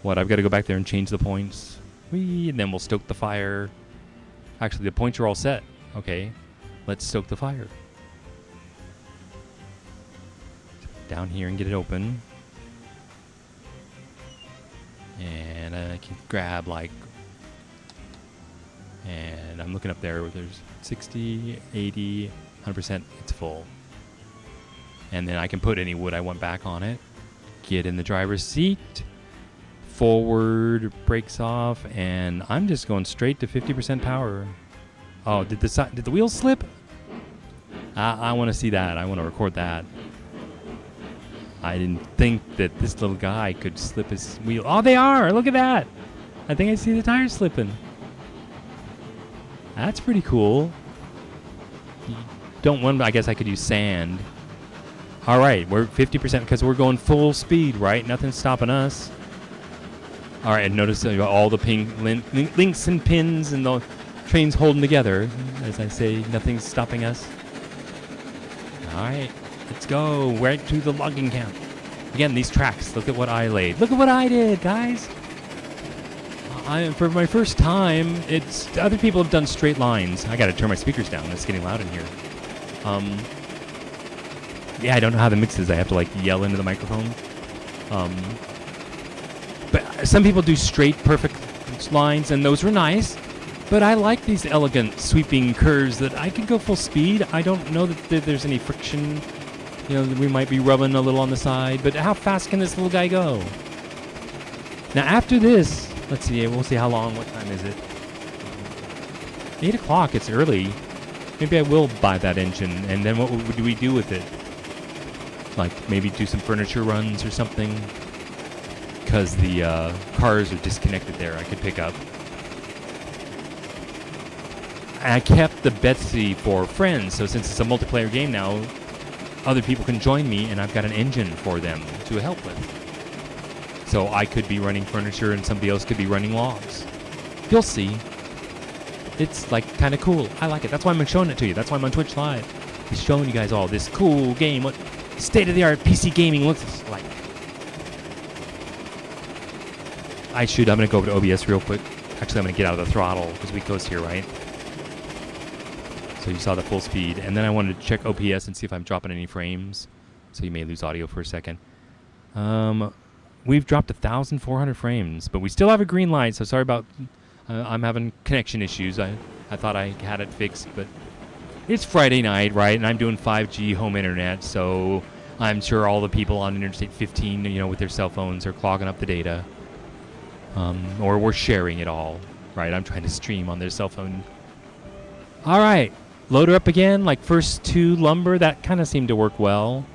I've got to go back there and change the points. And then we'll stoke the fire. Actually, the points are all set. Okay, let's stoke the fire. Down here and get it open. And I can grab and I'm looking up there where there's 60, 80, 100%, it's full. And then I can put any wood I want back on it. Get in the driver's seat. Forward brakes off, and I'm just going straight to 50% power. Oh, did the wheels slip? I want to see that. I want to record that. I didn't think that this little guy could slip his wheel. Oh, they are! Look at that! I think I see the tires slipping. That's pretty cool. Don't want. I guess I could use sand. All right, we're 50% because we're going full speed, right? Nothing's stopping us. All right, and notice all the pink links and pins and the trains holding together. As I say, nothing's stopping us. All right, let's go right to the logging camp. Again, these tracks, look at what I laid. Look at what I did, guys. For my first time, other people have done straight lines. I got to turn my speakers down. It's getting loud in here. Yeah, I don't know how the mix is. I have to yell into the microphone. But some people do straight, perfect lines, and those were nice. But I like these elegant, sweeping curves that I could go full speed. I don't know that there's any friction. We might be rubbing a little on the side. But how fast can this little guy go? Now, after this, let's see. We'll see how long. What time is it? 8 o'clock. It's early. Maybe I will buy that engine. And then what do we do with it? Maybe do some furniture runs or something. Because the cars are disconnected there. I could pick up. I kept the Betsy for friends, so since it's a multiplayer game now, other people can join me, and I've got an engine for them to help with. So I could be running furniture, and somebody else could be running logs. You'll see. It's kind of cool. I like it. That's why I'm showing it to you. That's why I'm on Twitch Live. He's showing you guys all this cool game. What state-of-the-art PC gaming looks like. I'm going to go over to OBS real quick. Actually, I'm going to get out of the throttle because we coast here, right? So you saw the full speed. And then I wanted to check OPS and see if I'm dropping any frames. So you may lose audio for a second. We've dropped 1,400 frames, but we still have a green light, so sorry about... I'm having connection issues. I thought I had it fixed, but it's Friday night, right? And I'm doing 5G home internet, so I'm sure all the people on Interstate 15, with their cell phones are clogging up the data. Or we're sharing it all, right? I'm trying to stream on their cell phone. All right, load her up again, first 2 lumber. That kind of seemed to work well.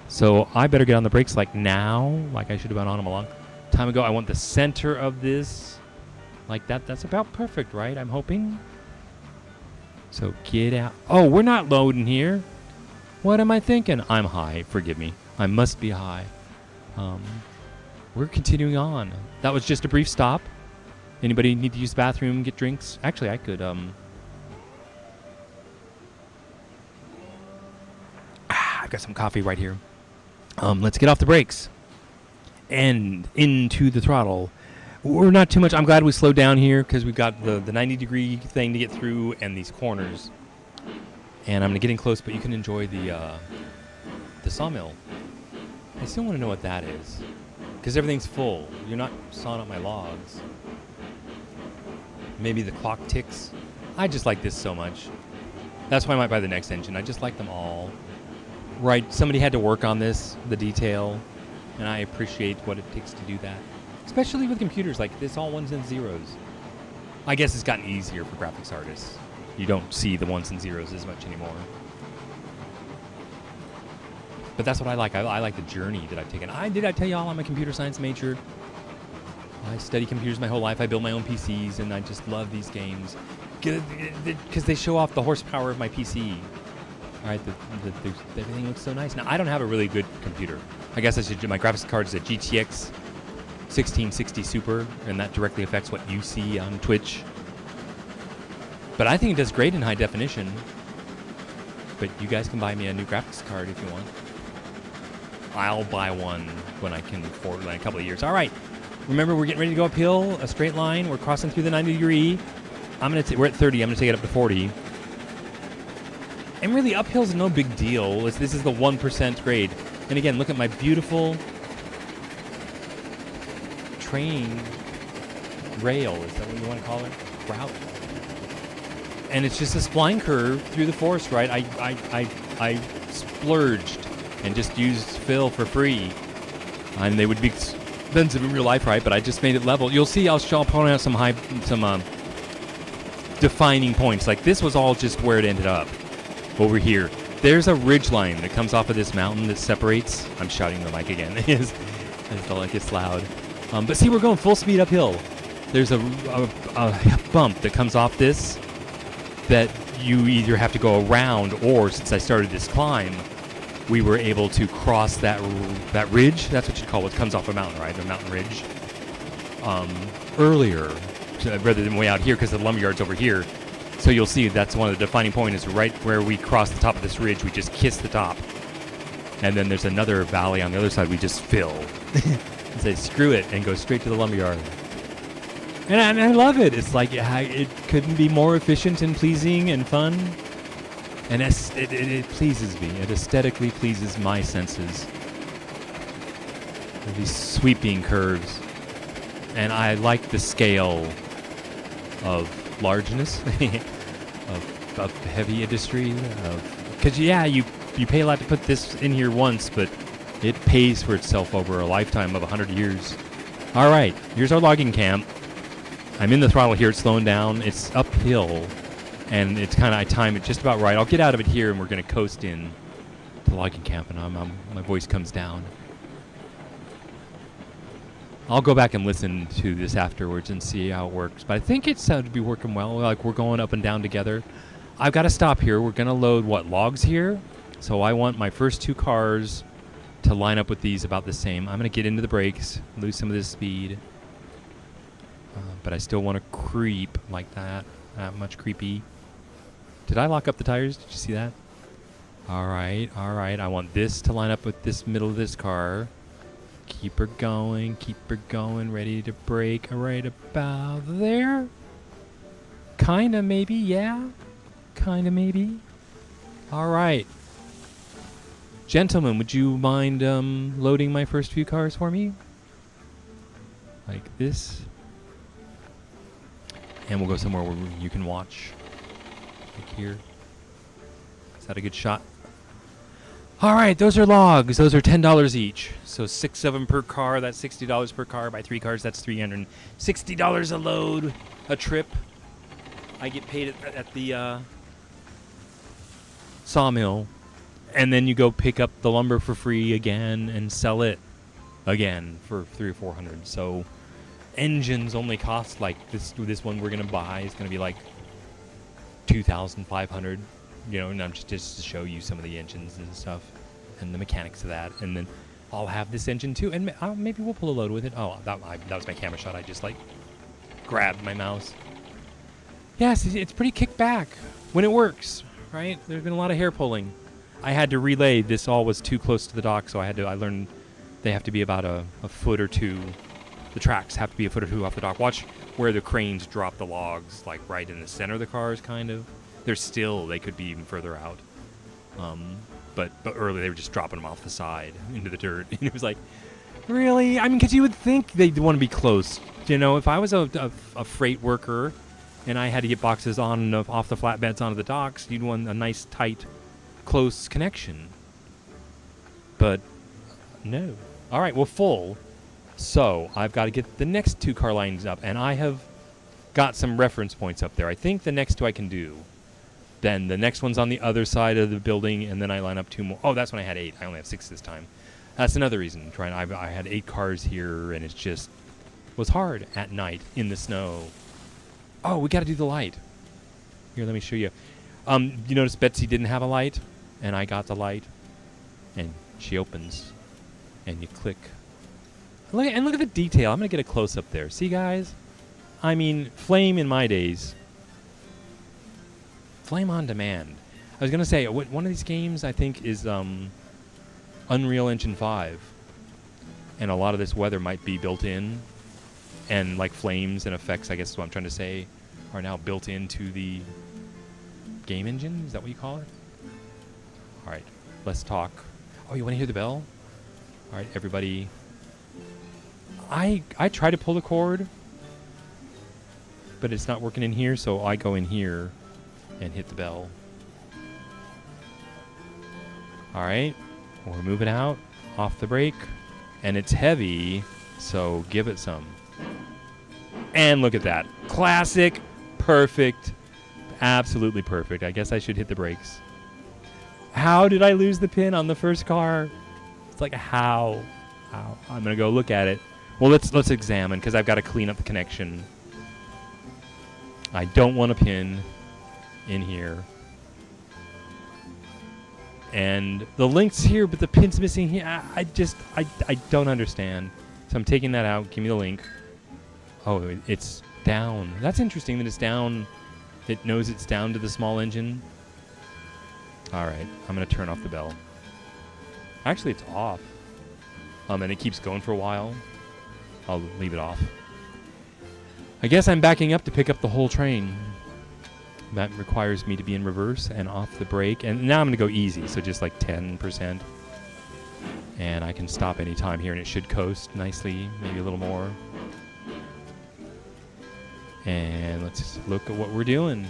So I better get on the brakes now, I should have been on them a long time ago. I want the center of this like that. That's about perfect, right? I'm hoping. So get out. Oh, we're not loading here. What am I thinking? I'm high. Forgive me. I must be high. We're continuing on. That was just a brief stop. Anybody need to use the bathroom, get drinks? Actually, I could, I've got some coffee right here. Let's get off the brakes. And into the throttle. We're not too much. I'm glad we slowed down here because we've got the 90-degree thing to get through and these corners. And I'm getting close, but you can enjoy the sawmill. I still want to know what that is. Because everything's full. You're not sawing up my logs. Maybe the clock ticks. I just like this so much. That's why I might buy the next engine. I just like them all. Right, somebody had to work on this, the detail, and I appreciate what it takes to do that. Especially with computers like this, all ones and zeros. I guess it's gotten easier for graphics artists. You don't see the ones and zeros as much anymore. But that's what I like. I like the journey that I've taken. Did I tell y'all I'm a computer science major? I study computers my whole life. I build my own PCs, and I just love these games because they show off the horsepower of my PC. All right, everything looks so nice. Now, I don't have a really good computer. I guess I should do my graphics card is a GTX 1660 Super, and that directly affects what you see on Twitch. But I think it does great in high definition. But you guys can buy me a new graphics card if you want. I'll buy one when I can afford it in a couple of years. All right. Remember, we're getting ready to go uphill, a straight line. We're crossing through the 90 degree. We're at 30. I'm going to take it up to 40. And really, uphill's no big deal. This is the 1% grade. And again, look at my beautiful train rail. Is that what you want to call it? Route. And it's just a spline curve through the forest, right? I splurged and just used fill for free. And they would be expensive in real life, right? But I just made it level. You'll see I'll point out some defining points. Like this was all just where it ended up. Over here. There's a ridge line that comes off of this mountain that separates. I'm shouting the mic again. It's like it's loud. But see, we're going full speed uphill. There's a bump that comes off this that you either have to go around, or since I started this climb, we were able to cross that ridge. That's what you call what comes off a mountain, right? The mountain ridge. Earlier, rather than way out here, because the lumberyard's over here. So you'll see that's one of the defining points is right where we cross the top of this ridge. We just kiss the top. And then there's another valley on the other side. We just fill. And say, screw it, and go straight to the lumberyard. And I love it. It's like it couldn't be more efficient and pleasing and fun. And it pleases me. It aesthetically pleases my senses. These sweeping curves. And I like the scale of largeness of heavy industry. Because, yeah, you pay a lot to put this in here once, but it pays for itself over a lifetime of 100 years. All right, here's our logging camp. I'm in the throttle here. It's slowing down. It's uphill, and it's kind of I time it just about right. I'll get out of it here, and we're going to coast in to logging camp, and my voice comes down. I'll go back and listen to this afterwards and see how it works. But I think it sounded to be working well. Like we're going up and down together. I've got to stop here. We're going to load, logs here? So I want my first two cars to line up with these about the same. I'm going to get into the brakes, lose some of this speed. But I still want to creep like that. Not much creepy. Did I lock up the tires? Did you see that? All right. I want this to line up with this middle of this car. Keep her going, ready to brake right about there. Kinda, maybe, yeah. Kinda, maybe. All right. Gentlemen, would you mind loading my first few cars for me? Like this. And we'll go somewhere where you can watch. Like here. Is that a good shot? All right, those are logs. Those are $10 each. So 6 of them per car. That's $60 per car. By 3 cars, that's $360 a load, a trip. I get paid at the sawmill. And then you go pick up the lumber for free again and sell it again for $300 or $400. So engines only cost like this one we're going to buy is going to be like $2,500. You know, and I'm just to show you some of the engines and stuff and the mechanics of that. And then I'll have this engine too. And maybe we'll pull a load with it. Oh, that was my camera shot. I just grabbed my mouse. Yes, it's pretty kick back when it works, right? There's been a lot of hair pulling. I had to relay. This all was too close to the dock, so I learned they have to be about a foot or two. The tracks have to be a foot or two off the dock. Watch where the cranes drop the logs, like right in the center of the cars, kind of. They could be even further out. But earlier they were just dropping them off the side into the dirt. And it was like, really? I mean, because you would think they'd want to be close. You know, if I was a freight worker and I had to get boxes on and off the flatbeds onto the docks, you'd want a nice, tight, close connection. But no. All right, we're full. So I've got to get the next 2 car lines up, and I have got some reference points up there. I think the next 2 I can do. Then the next one's on the other side of the building, and then I line up 2 more. Oh, that's when I had 8. I only have 6 this time. That's another reason. I had 8 cars here, and it just was hard at night in the snow. Oh, we got to do the light. Here, let me show you. You notice Betsy didn't have a light, and I got the light, and she opens, and you click. Look at the detail. I'm gonna get a close up there. See, guys? I mean, Flame in my days. Flame on demand. I was gonna say one of these games I think is Unreal Engine 5, and a lot of this weather might be built in, and like flames and effects, I guess is what I'm trying to say, are now built into the game engine. Is that what you call it? All right, let's talk. Oh, you want to hear the bell? All right, everybody. I try to pull the cord, but it's not working in here, so I go in here and hit the bell. All right, we're moving out off the brake, and it's heavy, so give it some. And look at that. Classic, perfect, absolutely perfect. I guess I should hit the brakes. How did I lose the pin on the first car? It's like, how? I'm going to go look at it. Well, let's examine, because I've got to clean up the connection. I don't want a pin in here. And the link's here, but the pin's missing here. I don't understand. So I'm taking that out. Give me the link. Oh, it's down. That's interesting that it's down. It knows it's down to the small engine. All right, I'm going to turn off the bell. Actually, it's off. And it keeps going for a while. I'll leave it off. I guess I'm backing up to pick up the whole train. That requires me to be in reverse and off the brake. And now I'm going to go easy, so just like 10%. And I can stop any time here, and it should coast nicely, maybe a little more. And let's look at what we're doing.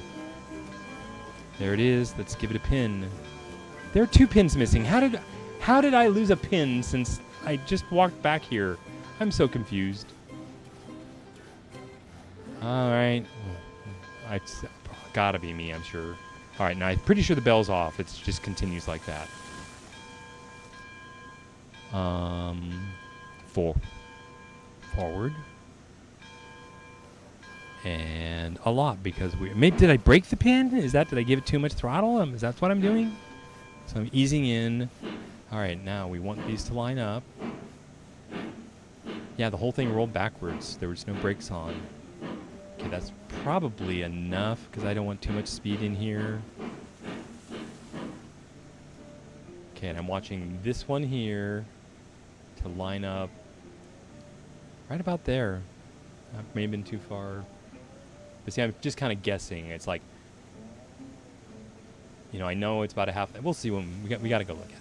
There it is. Let's give it a pin. There are 2 pins missing. How did I lose a pin since I just walked back here? I'm so confused. All right. It's gotta be me, I'm sure. All right, now I'm pretty sure the bell's off. It just continues like that. Forward. And a lot, because maybe did I break the pin? Did I give it too much throttle? Is that what I'm doing? So I'm easing in. All right, now we want these to line up. Yeah, the whole thing rolled backwards. There was no brakes on. Okay, that's probably enough, because I don't want too much speed in here. Okay, and I'm watching this one here to line up right about there. That may have been too far. But see, I'm just kind of guessing. It's like, you know, I know it's about a half. We'll see when we got to go look at it.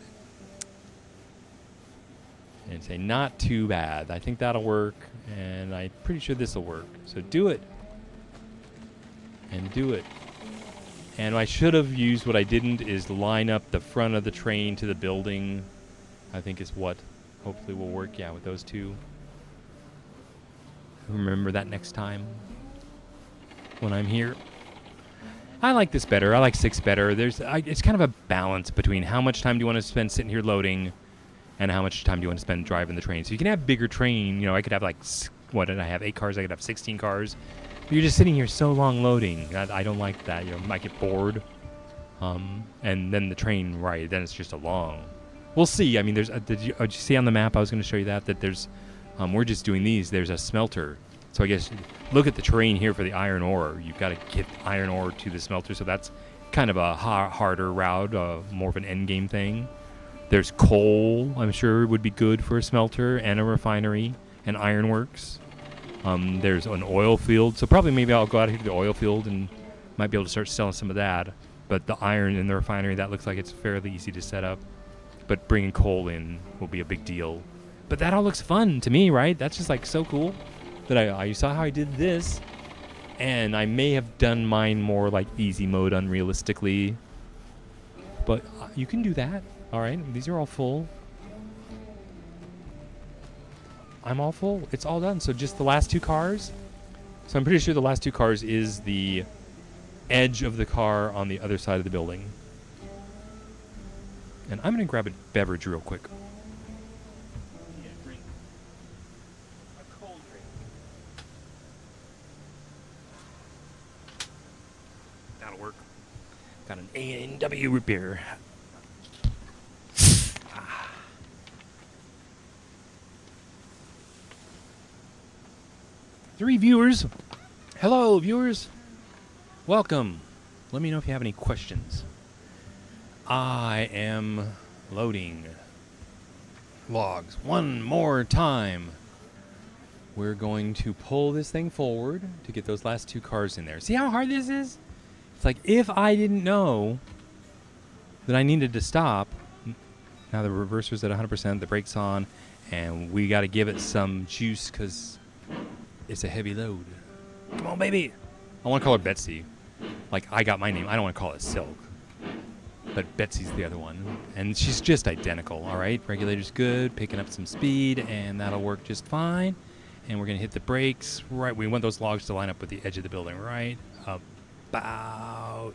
And say, not too bad. I think that'll work, and I'm pretty sure this will work. So do it. And do it. And I should have used what I didn't, is line up the front of the train to the building. I think is what hopefully will work, yeah, with those 2. Remember that next time when I'm here. I like this better. I like 6 better. It's kind of a balance between how much time do you want to spend sitting here loading and how much time do you want to spend driving the train. So you can have bigger train. You know, I could have like, what did I have? 8 cars. I could have 16 cars. But you're just sitting here so long loading. I don't like that. You know, I might get bored. And then the train, right, then it's just a long. We'll see. I mean, did you see on the map, I was going to show you that there's, we're just doing these. There's a smelter. So I guess look at the terrain here for the iron ore. You've got to get iron ore to the smelter. So that's kind of a harder route, more of an end game thing. There's coal, I'm sure would be good for a smelter and a refinery and ironworks. There's an oil field. So probably maybe I'll go out here to the oil field and might be able to start selling some of that. But the iron in the refinery, that looks like it's fairly easy to set up. But bringing coal in will be a big deal. But that all looks fun to me, right? That's just like so cool. That you saw how I did this. And I may have done mine more like easy mode unrealistically. But you can do that. All right, these are all full. I'm all full. It's all done. So just the last 2 cars. So I'm pretty sure the last 2 cars is the edge of the car on the other side of the building. And I'm going to grab a beverage real quick. Yeah, drink. A cold drink. That'll work. Got an A&W root beer. Ah. Three viewers. Hello, viewers. Welcome. Let me know if you have any questions. I am loading logs one more time. We're going to pull this thing forward to get those last two cars in there. See how hard this is? It's like if I didn't know that I needed to stop, now the reverser's at 100%, the brake's on, and we got to give it some juice because it's a heavy load. Come on, baby. I want to call her Betsy. Like, I got my name. I don't want to call it Silk. But Betsy's the other one. And she's just identical, all right? Regulator's good, picking up some speed, and that'll work just fine. And we're going to hit the brakes. Right, we want those logs to line up with the edge of the building, right? About...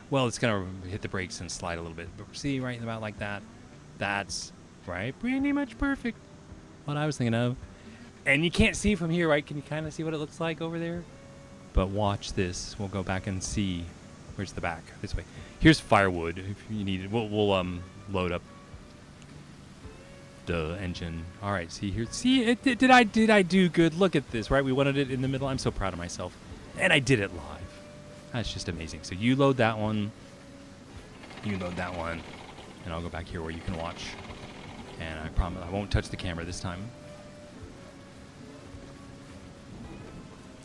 Well, it's going to hit the brakes and slide a little bit. But see, right about like that. That's, right, pretty much perfect. What I was thinking of. And you can't see from here, right? Can you kind of see what it looks like over there? But watch this. We'll go back and see. Where's the back? This way. Here's firewood if you need it. We'll load up the engine. All right. See here. See, did I do good? Look at this. Right. We wanted it in the middle. I'm so proud of myself, and I did it live. That's just amazing. So you load that one. You load that one, and I'll go back here where you can watch. And I promise I won't touch the camera this time.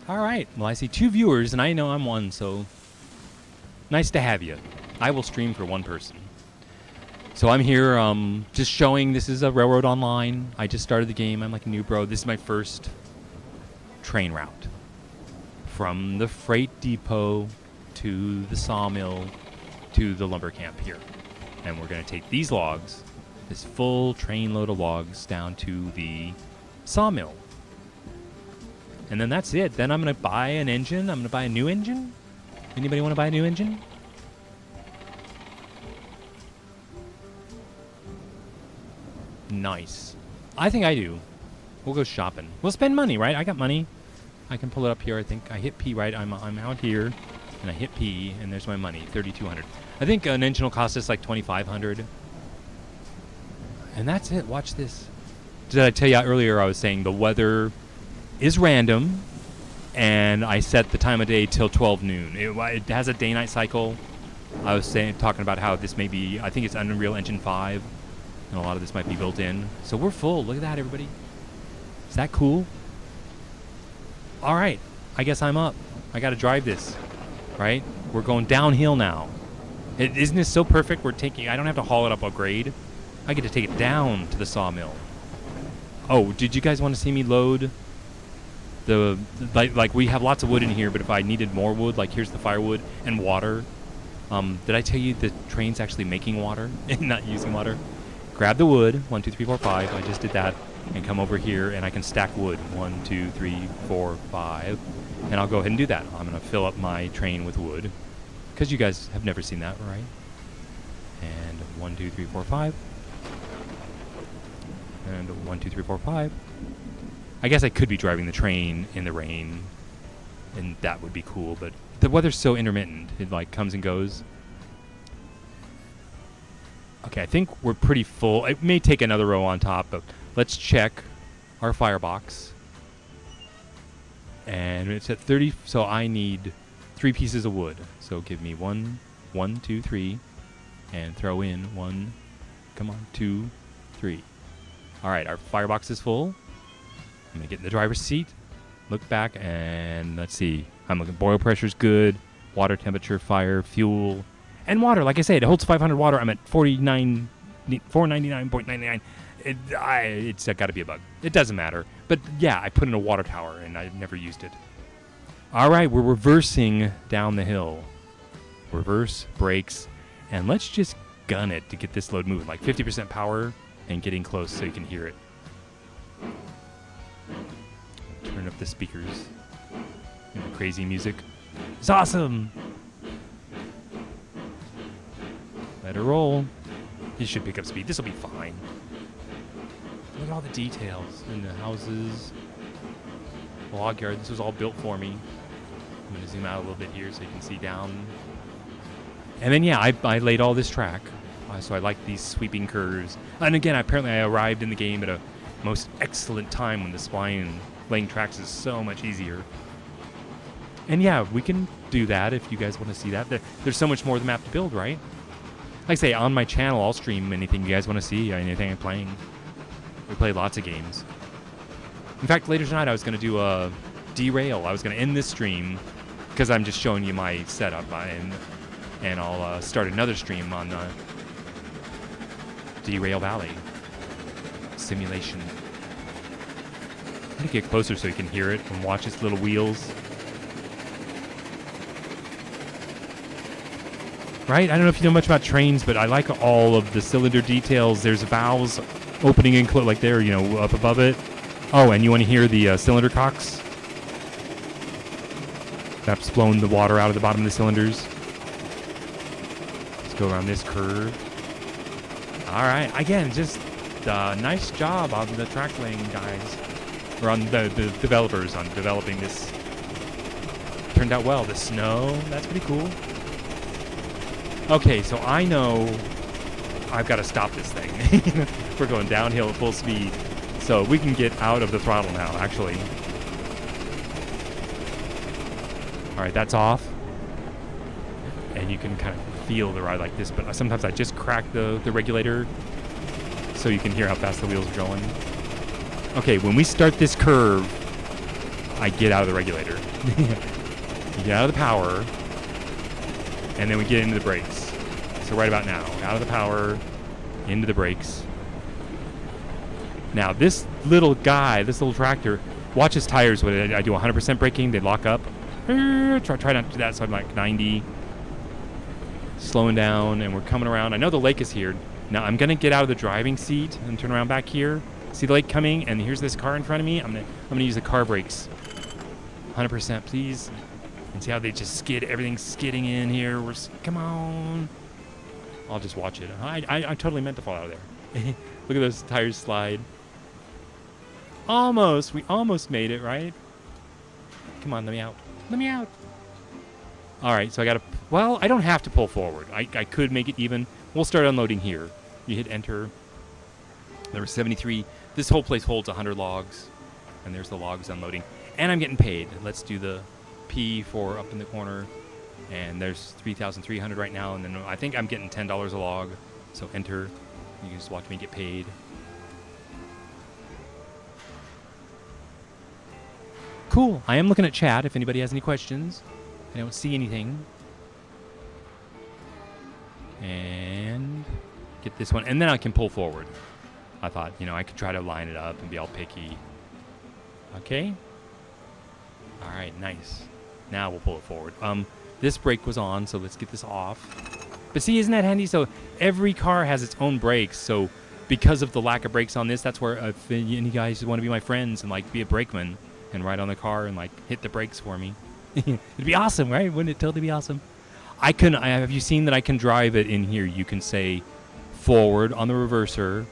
All right. Well, I see two viewers, and I know I'm one, so nice to have you. I will stream for one person. So I'm here just showing this is a Railroad Online. I just started the game. I'm like a new bro. This is my first train route from the freight depot to the sawmill to the lumber camp here. And we're going to take these logs, this full train load of logs, down to the sawmill. And then that's it. Then I'm going to buy an engine. I'm going to buy a new engine. Anybody want to buy a new engine? Nice. I think I do. We'll go shopping. We'll spend money, right? I got money. I can pull it up here. I think I hit P, right? I'm out here, and I hit P, and there's my money, $3,200. I think an engine will cost us like $2,500. And that's it. Watch this. Did I tell you earlier I was saying the weather is random, and I set the time of day till 12 noon. It has a day-night cycle. I was talking about how this may be, I think it's Unreal Engine 5, and a lot of this might be built in. So we're full. Look at that, everybody. Is that cool? All right. I guess I'm up. I got to drive this, right? We're going downhill now. Isn't this so perfect? I don't have to haul it up a grade. I get to take it down to the sawmill. Oh, did you guys want to see me load like we have lots of wood in here, but if I needed more wood, like here's the firewood and water. Did I tell you the train's actually making water and not using water? Grab the wood, 1, 2, 3, 4, 5. I just did that, and come over here, and I can stack wood, 1, 2, 3, 4, 5, and I'll go ahead and do that. I'm gonna fill up my train with wood, because you guys have never seen that, right? And 1, 2, 3, 4, 5, and 1, 2, 3, 4, 5. I guess I could be driving the train in the rain, and that would be cool, but the weather's so intermittent. It like comes and goes. Okay, I think we're pretty full. It may take another row on top, but let's check our firebox. And it's at 30, so I need 3 pieces of wood. So give me 1, 2, 3, and throw in 1, come on, 2, 3. All right, our firebox is full. I'm gonna get in the driver's seat, look back, and let's see. I'm looking, boil pressure's good, water temperature, fire, fuel, and water. Like I said, it holds 500 water. I'm at 499.99. It's got to be a bug. It doesn't matter. But yeah, I put in a water tower, and I never used it. All right, we're reversing down the hill. Reverse, brakes, and let's just gun it to get this load moving. Like 50% power and getting close so you can hear it. Turn up the speakers. And the crazy music. It's awesome. Let her roll. It should pick up speed. This will be fine. Look at all the details in the houses. Log yard. This was all built for me. I'm going to zoom out a little bit here so you can see down. And then, yeah, I laid all this track. So I like these sweeping curves. And again, apparently I arrived in the game at a most excellent time when the spline and laying tracks is so much easier. And yeah, we can do that if you guys want to see that. There's so much more of the map to build, right? Like I say, on my channel, I'll stream anything you guys want to see, anything I'm playing. We play lots of games. In fact, later tonight I was going to do a derail. I was going to end this stream because I'm just showing you my setup, and I'll start another stream on Derail Valley simulation. I'm going to get closer so you can hear it and watch its little wheels. Right? I don't know if you know much about trains, but I like all of the cylinder details. There's valves opening and closing, like there, you know, up above it. Oh, and you want to hear the cylinder cocks? That's blowing the water out of the bottom of the cylinders. Let's go around this curve. All right. Again, just nice job on the track laying guys. Or on the developers on developing this. Turned out well. The snow, that's pretty cool. Okay, so I know I've got to stop this thing. We're going downhill at full speed. So we can get out of the throttle now, actually. All right, that's off. And you can kind of feel the ride like this, but sometimes I just crack the regulator so you can hear how fast the wheels are going. Okay, when we start this curve, I get out of the regulator. You get out of the power, and then we get into the brakes. So right about now, out of the power, into the brakes. Now this little guy, this little tractor, watch his tires. When I do 100% braking, they lock up. Try not to do that, so I'm like 90. Slowing down, and we're coming around. I know the lake is here. Now I'm gonna get out of the driving seat and turn around back here. See the lake coming, and here's this car in front of me. I'm gonna use the car brakes. 100%, please. And see how they just skid, everything's skidding in here. Come on. I'll just watch it. I totally meant to fall out of there. Look at those tires slide. Almost. We almost made it, right? Come on, let me out. Let me out. All right, so I got to... Well, I don't have to pull forward. I could make it even. We'll start unloading here. You hit enter. There were 73. This whole place holds 100 logs. And there's the logs unloading. And I'm getting paid. Let's do the P for up in the corner. And there's 3,300 right now. And then I think I'm getting $10 a log. So enter. You can just watch me get paid. Cool. I am looking at chat if anybody has any questions. I don't see anything. And get this one. And then I can pull forward. I thought, you know, I could try to line it up and be all picky. Okay. All right, nice. Now we'll pull it forward. This brake was on, so let's get this off. But see, isn't that handy? So every car has its own brakes. So because of the lack of brakes on this, that's where if any guys want to be my friends and like be a brakeman and ride on the car and like hit the brakes for me. It'd be awesome, right? Wouldn't it totally be awesome? Have you seen that I can drive it in here? You can say forward on the reverser,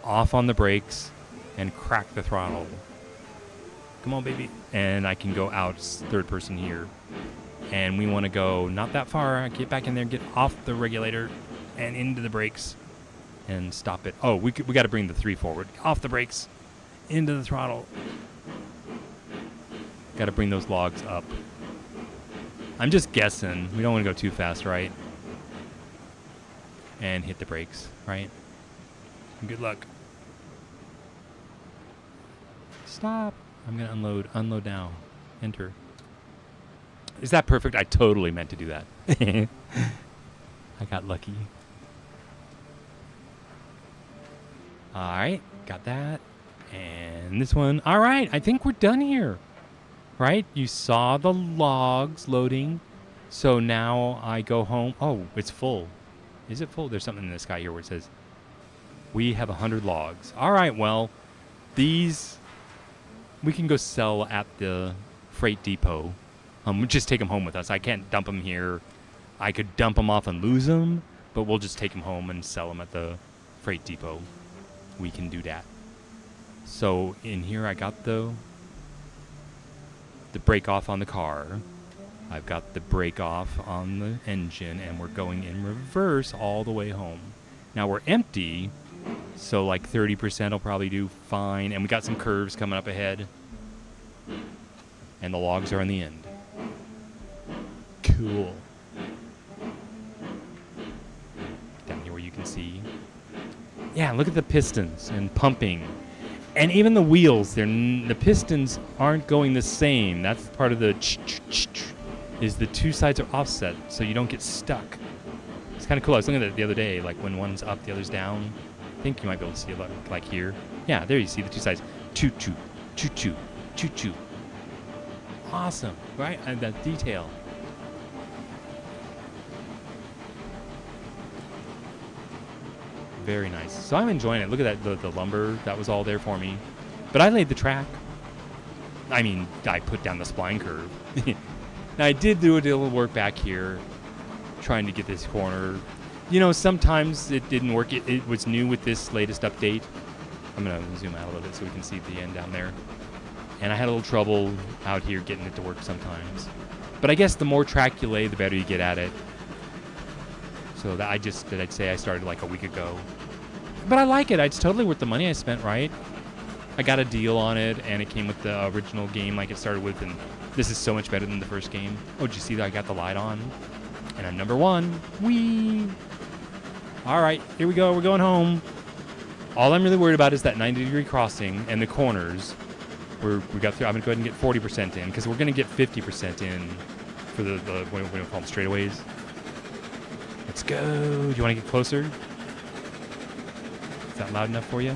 off on the brakes, and crack the throttle. Come on, baby. And I can go out third person here. And we want to go not that far. Get back in there, get off the regulator and into the brakes and stop it. Oh, we got to bring the 3 forward. Off the brakes, into the throttle. Got to bring those logs up. I'm just guessing. We don't want to go too fast, right? And hit the brakes, right? Good luck. Stop. I'm going to unload. Unload now. Enter. Is that perfect? I totally meant to do that. I got lucky. All right. Got that. And this one. All right. I think we're done here. Right? You saw the logs loading. So now I go home. Oh, it's full. Is it full? There's something in the sky here where it says, we have 100 logs. All right, well, these we can go sell at the freight depot. Just take them home with us. I can't dump them here. I could dump them off and lose them, but we'll just take them home and sell them at the freight depot. We can do that. So in here I got the brake off on the car. I've got the brake off on the engine, and we're going in reverse all the way home. Now we're empty, so like 30% will probably do fine, and we got some curves coming up ahead, and the logs are on the end. Cool. Down here where you can see. Yeah, look at the pistons and pumping. And even the wheels, the pistons aren't going the same. That's part of the is the two sides are offset, so you don't get stuck. It's kind of cool. I was looking at it the other day, like when one's up, the other's down. I think you might be able to see it like here. Yeah, there you see the two sides. Choo-choo, choo-choo, choo-choo. Awesome, right? And that detail. Very nice. So I'm enjoying it. Look at that, the lumber that was all there for me. But I laid the track. I mean, I put down the spline curve. Now I did do a little work back here, trying to get this corner. You know, sometimes it didn't work. It was new with this latest update. I'm gonna zoom out a little bit so we can see the end down there. And I had a little trouble out here getting it to work sometimes. But I guess the more track you lay, the better you get at it. So that I'd say I started like a week ago. But I like it. It's totally worth the money I spent, right? I got a deal on it, and it came with the original game like it started with, and this is so much better than the first game. Oh, did you see that I got the light on? And I'm number 1. Whee! All right, here we go. We're going home. All I'm really worried about is that 90-degree crossing and the corners. We got through. I'm going to go ahead and get 40% in, because we're going to get 50% in for the what do we call them, straightaways. Let's go. Do you want to get closer? Is that loud enough for you?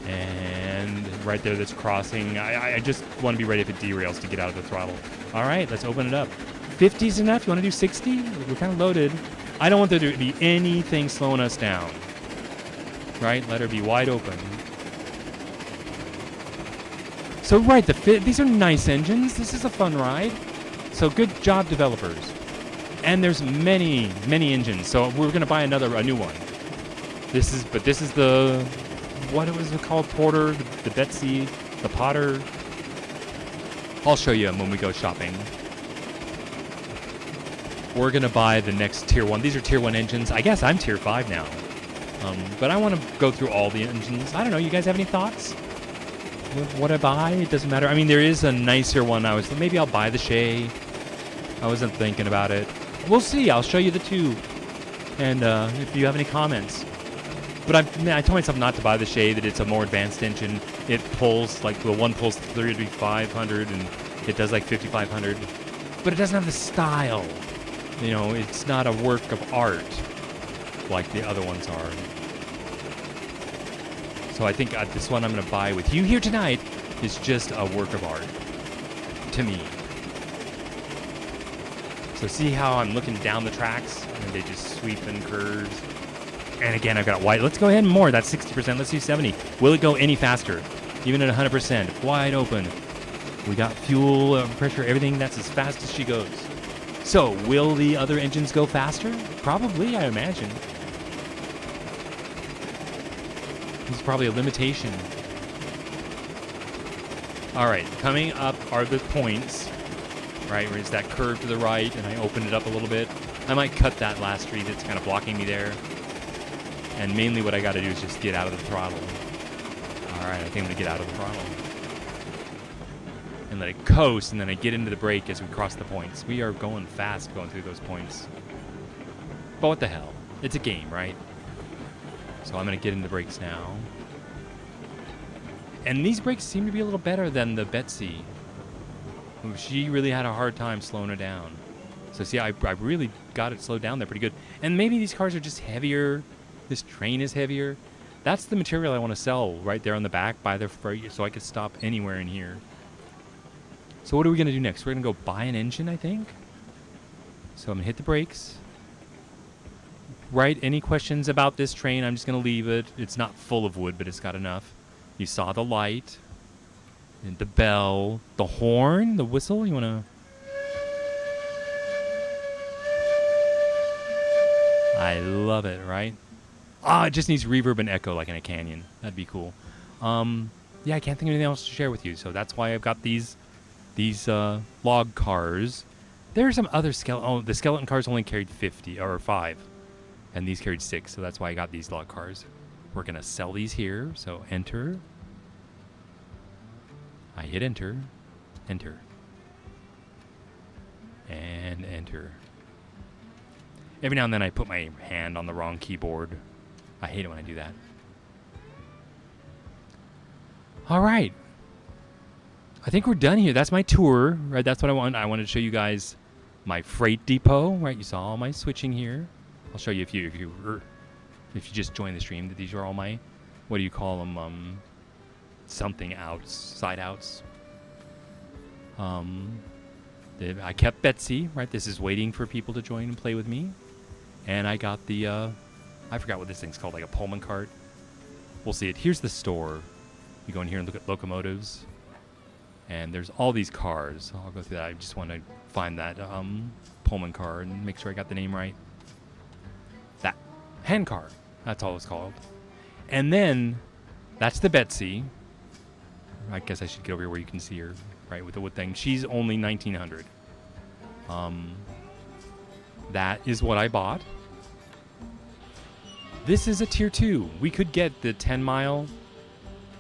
And right there, that's crossing. I just want to be ready if it derails to get out of the throttle. All right, let's open it up. 50's enough? You want to do 60? We're kind of loaded. I don't want there to be anything slowing us down. Right? Let her be wide open. So, right, these are nice engines. This is a fun ride. So, good job, developers. And there's many, many engines. So we're going to buy a new one. This is the, what was it called? Porter, the Betsy, the Potter. I'll show you when we go shopping. We're going to buy the next Tier 1. These are Tier 1 engines. I guess I'm Tier 5 now. But I want to go through all the engines. I don't know. You guys have any thoughts? What I buy? It doesn't matter. I mean, there is a nicer one. Maybe I'll buy the Shay. I wasn't thinking about it. We'll see. I'll show you the two. And if you have any comments. But I told myself not to buy the Shay, that it's a more advanced engine. It pulls, like the one pulls 3,500 and it does like 5,500. But it doesn't have the style. You know, it's not a work of art like the other ones are. So I think this one I'm going to buy with you here tonight is just a work of art to me. So see how I'm looking down the tracks and they just sweep in curves. And again, I've got white. Let's go ahead and more. That's 60%. Let's do 70. Will it go any faster? Even at 100%. Wide open. We got fuel, pressure, everything. That's as fast as she goes. So will the other engines go faster? Probably, I imagine. This is probably a limitation. All right, coming up are the points. Right, where it's that curve to the right, and I opened it up a little bit. I might cut that last tree that's kind of blocking me there. And mainly what I got to do is just get out of the throttle. All right, I think I'm going to get out of the throttle. And let it coast, and then I get into the brake as we cross the points. We are going fast going through those points. But what the hell? It's a game, right? So I'm going to get into the brakes now. And these brakes seem to be a little better than the Betsy. She really had a hard time slowing it down. So see, I really got it slowed down there pretty good. And maybe these cars are just heavier. This train is heavier. That's the material I want to sell right there on the back by the freight, so I could stop anywhere in here. So what are we going to do next? We're going to go buy an engine, I think. So I'm going to hit the brakes. Right, any questions about this train? I'm just going to leave it. It's not full of wood, but it's got enough. You saw the light. And the bell, the horn, the whistle. You want to? I love it, right? Ah, it just needs reverb and echo like in a canyon. That'd be cool. Yeah, I can't think of anything else to share with you, so that's why I've got these log cars. There are some other skeleton. Oh, the skeleton cars only carried 50 or 5, and these carried 6, so that's why I got these log cars. We're gonna sell these here. So enter. I hit enter, enter, and enter. Every now and then I put my hand on the wrong keyboard. I hate it when I do that. All right. I think we're done here. That's my tour, right? That's what I want. I wanted to show you guys my freight depot, right? You saw all my switching here. I'll show you if you just joined the stream that these are all my, what do you call them? Something outs, side outs. I kept Betsy, right? This is waiting for people to join and play with me. And I got the, I forgot what this thing's called, like a Pullman cart. We'll see it. Here's the store. You go in here and look at locomotives. And there's all these cars. I'll go through that. I just want to find that Pullman car and make sure I got the name right. That hand car. That's all it's called. And then that's the Betsy. I guess I should get over here where you can see her, right, with the wood thing. She's only 1900. That is what I bought. This is a tier 2. We could get the 10 mile,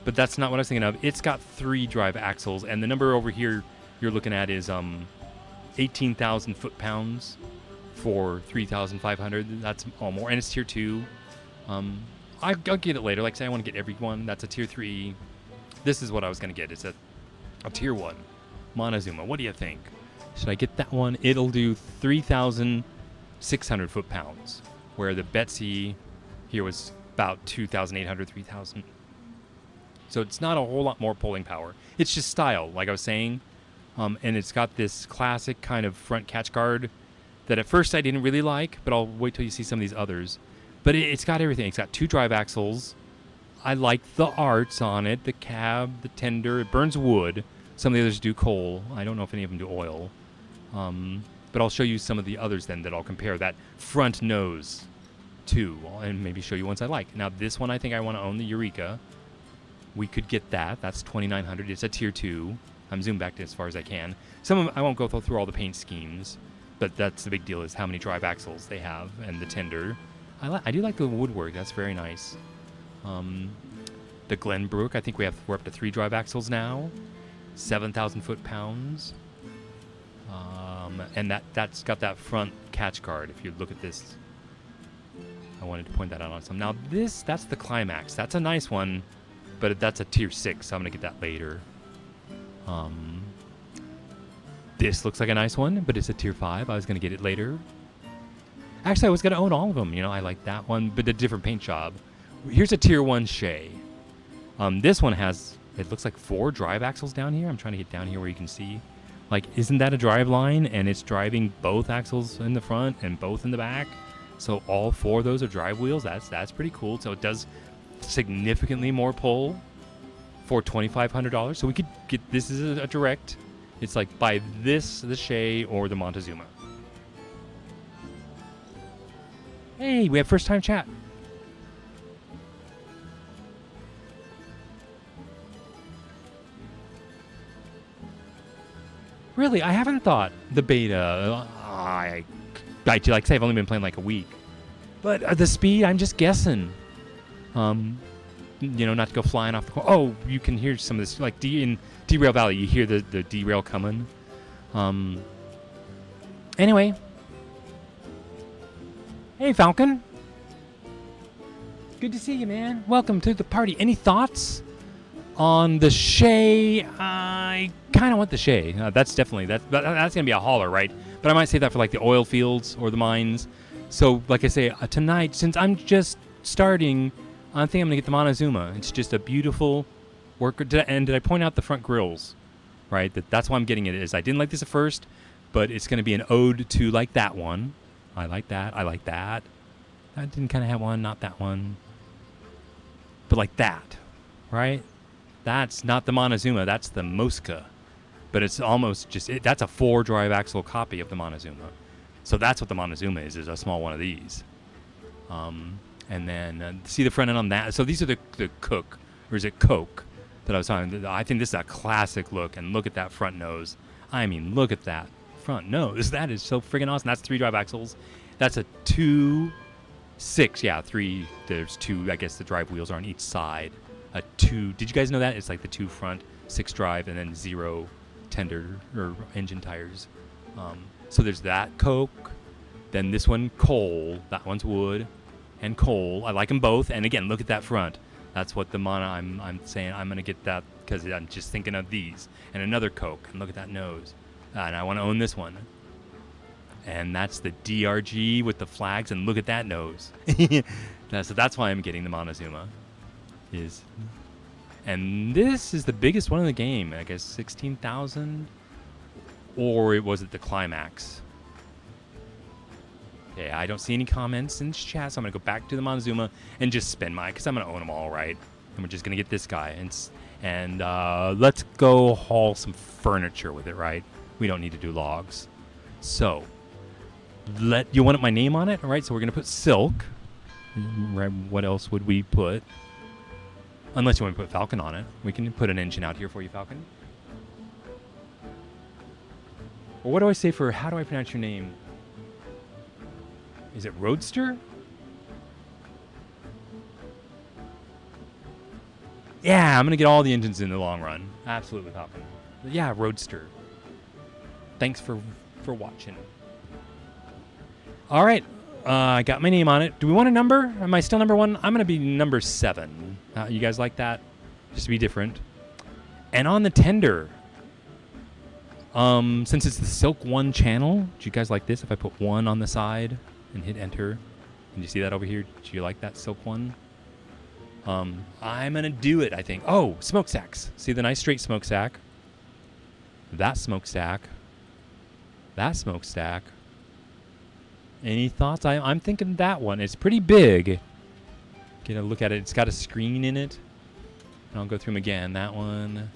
but that's not what I was thinking of. It's got 3 drive axles, and the number over here you're looking at is 18,000 foot-pounds for 3,500. That's all more, and it's tier 2. I'll get it later. Like I say, I want to get every one. That's a tier 3. This is what I was going to get. It's a tier 1 Montezuma. What do you think? Should I get that one? It'll do 3,600 foot-pounds, where the Betsy here was about 2,800, 3,000. So it's not a whole lot more pulling power. It's just style, like I was saying. And it's got this classic kind of front catch guard that at first I didn't really like, but I'll wait till you see some of these others. But it's got everything. It's got 2 drive axles. I like the arts on it, the cab, the tender. It burns wood. Some of the others do coal. I don't know if any of them do oil. But I'll show you some of the others then that I'll compare that front nose to, and maybe show you ones I like. Now this one I think I want to own, the Eureka. We could get that. That's 2,900. It's a tier 2. I'm zoomed back to as far as I can. Some of them, I won't go through all the paint schemes, but that's the big deal, is how many drive axles they have and the tender. I do like the woodwork. That's very nice. The Glenbrook, I think we're up to 3 drive axles now. 7,000 foot-pounds. And that's got that front catch guard. If you look at this, I wanted to point that out on some. Now that's the Climax. That's a nice one, but that's a tier 6, so I'm gonna get that later. This looks like a nice one, but it's a tier 5. I was gonna get it later. Actually, I was gonna own all of them. You know, I like that one, but a different paint job. Here's a tier 1 Shay. This one has, it looks like 4 drive axles down here. I'm trying to get down here where you can see. Like, isn't that a drive line? And it's driving both axles in the front and both in the back. So all 4 of those are drive wheels. That's pretty cool. So it does significantly more pull for $2,500. So we could get, this is a direct. It's like buy this, the Shay, or the Montezuma. Hey, we have first time chat. Really, I haven't thought the beta. Like I say, I've only been playing like a week. But the speed, I'm just guessing. You know, not to go flying off the corner. Oh, you can hear some of this, like in Derail Valley, you hear the derail coming. Anyway. Hey, Falcon. Good to see you, man. Welcome to the party. Any thoughts on the Shay? I kind of want the Shay. That's definitely, that's going to be a hauler, right? But I might say that for like the oil fields or the mines. So, like I say, tonight, since I'm just starting, I think I'm going to get the Montezuma. It's just a beautiful worker. Did I point out the front grills? Right? That's why I'm getting it. Is I didn't like this at first, but it's going to be an ode to like that one. I like that. I like that. I didn't kind of have one, not that one. But like that, right? That's not the Montezuma. That's the Mosca. But it's almost just, that's a 4 drive axle copy of the Montezuma. So that's what the Montezuma is a small one of these. And then see the front end on that. So these are the Cook, or is it Coke, that I was talking. I think this is a classic look. And look at that front nose. I mean, look at that front nose. That is so friggin' awesome. That's 3 drive axles. That's a 2, 6. Yeah, 3. There's 2. I guess the drive wheels are on each side. A 2. Did you guys know that? It's like the 2 front, 6 drive, and then 0 tender or engine tires. So there's that Coke. Then this one, coal. That one's wood and coal. I like them both. And again, look at that front. That's what the Mana, I'm saying I'm going to get that because I'm just thinking of these. And another Coke. And look at that nose. And I want to own this one. And that's the DRG with the flags. And look at that nose. So that's why I'm getting the Montezuma. And this is the biggest one in the game. I guess 16,000. Or was it the Climax? Okay, I don't see any comments in chat, so I'm going to go back to the Montezuma and just spend mine, because I'm going to own them all, right? And we're just going to get this guy. And let's go haul some furniture with it, right? We don't need to do logs. So, you wanted my name on it? All right, so we're going to put Silk. Right, what else would we put? Unless you want to put Falcon on it. We can put an engine out here for you, Falcon. Or what do I say for, how do I pronounce your name? Is it Roadster? Yeah, I'm going to get all the engines in the long run. Absolutely, Falcon. Yeah, Roadster. Thanks for watching. All right. I got my name on it. Do we want a number? Am I still number 1? I'm going to be number 7. You guys like that? Just to be different. And on the tender, since it's the Silk 1 channel, do you guys like this? If I put 1 on the side and hit enter, and you see that over here? Do you like that Silk 1? I'm going to do it, I think. Oh, smokestacks. See the nice straight smokestack? That smokestack. That smokestack. Any thoughts? I'm thinking that one. It's pretty big. Get a look at it. It's got a screen in it. And I'll go through them again. That one.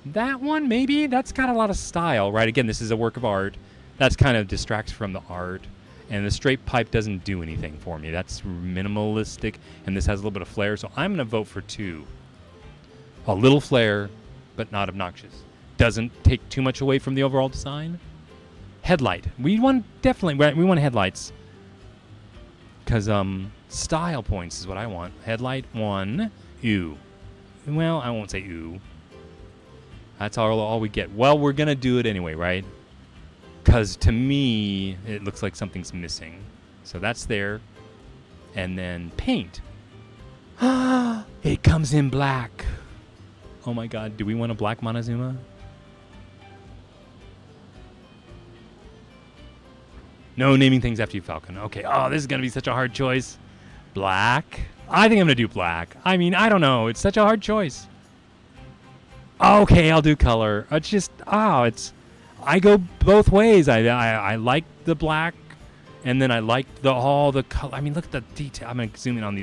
That one, maybe? That's got a lot of style, right? Again, this is a work of art. That's kind of distracts from the art. And the straight pipe doesn't do anything for me. That's minimalistic. And this has a little bit of flair. So I'm going to vote for 2. A little flair, but not obnoxious. Doesn't take too much away from the overall design. Headlight. We want headlights. Because style points is what I want. Headlight 1. Ew. Well, I won't say ew. That's all we get. Well, we're going to do it anyway, right? Because to me, it looks like something's missing. So that's there. And then paint. It comes in black. Oh my god. Do we want a black Montezuma? No naming things after you, Falcon. Okay. Oh, this is going to be such a hard choice. Black. I think I'm going to do black. I mean, I don't know. It's such a hard choice. Okay, I'll do color. It's just, I go both ways. I like the black, and then I like all the color. I mean, look at the detail. I'm going to zoom in on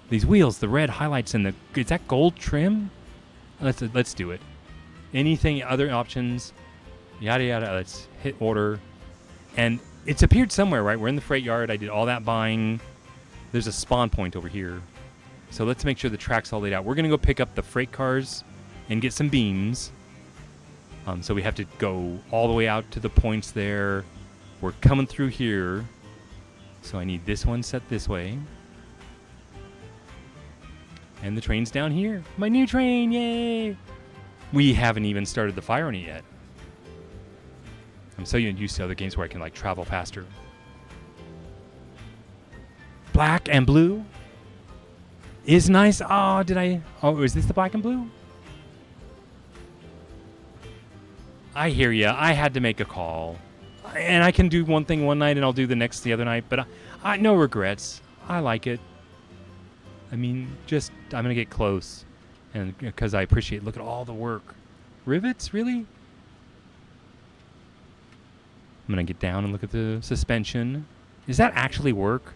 these wheels. The red highlights and is that gold trim? Let's do it. Anything, other options, yada, yada. Let's hit order. And it's appeared somewhere, right? We're in the freight yard. I did all that buying. There's a spawn point over here. So let's make sure the track's all laid out. We're going to go pick up the freight cars and get some beams. So we have to go all the way out to the points there. We're coming through here. So I need this one set this way. And the train's down here. My new train, yay! We haven't even started the fire on it yet. I'm so used to other games where I can like travel faster. Black and blue is nice. Oh, is this the black and blue? I hear ya. I had to make a call. And I can do one thing one night and I'll do the next the other night, but I no regrets. I like it. I mean, I'm going to get close and because I appreciate, look at all the work. Rivets, really? I'm going to get down and look at the suspension. Does that actually work?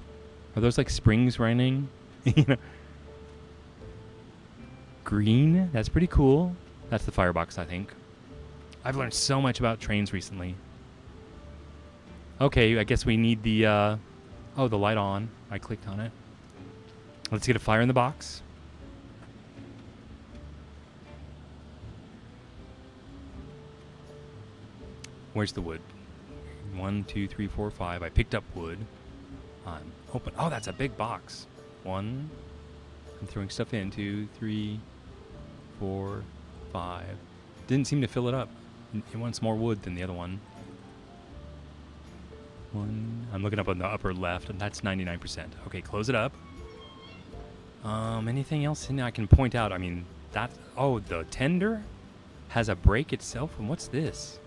Are those like springs running? You know? Green, that's pretty cool. That's the firebox, I think. I've learned so much about trains recently. Okay, I guess we need the... Oh, the light on. I clicked on it. Let's get a fire in the box. Where's the wood? 1, 2, 3, 4, 5. I picked up wood. I'm open. Oh, that's a big box. 1. I'm throwing stuff in. 2, 3, 4, 5. Didn't seem to fill it up. It wants more wood than the other one. 1. I'm looking up on the upper left, and that's 99%. Okay, close it up. Anything else in there I can point out? I mean, that. Oh, the tender has a brake itself. And what's this?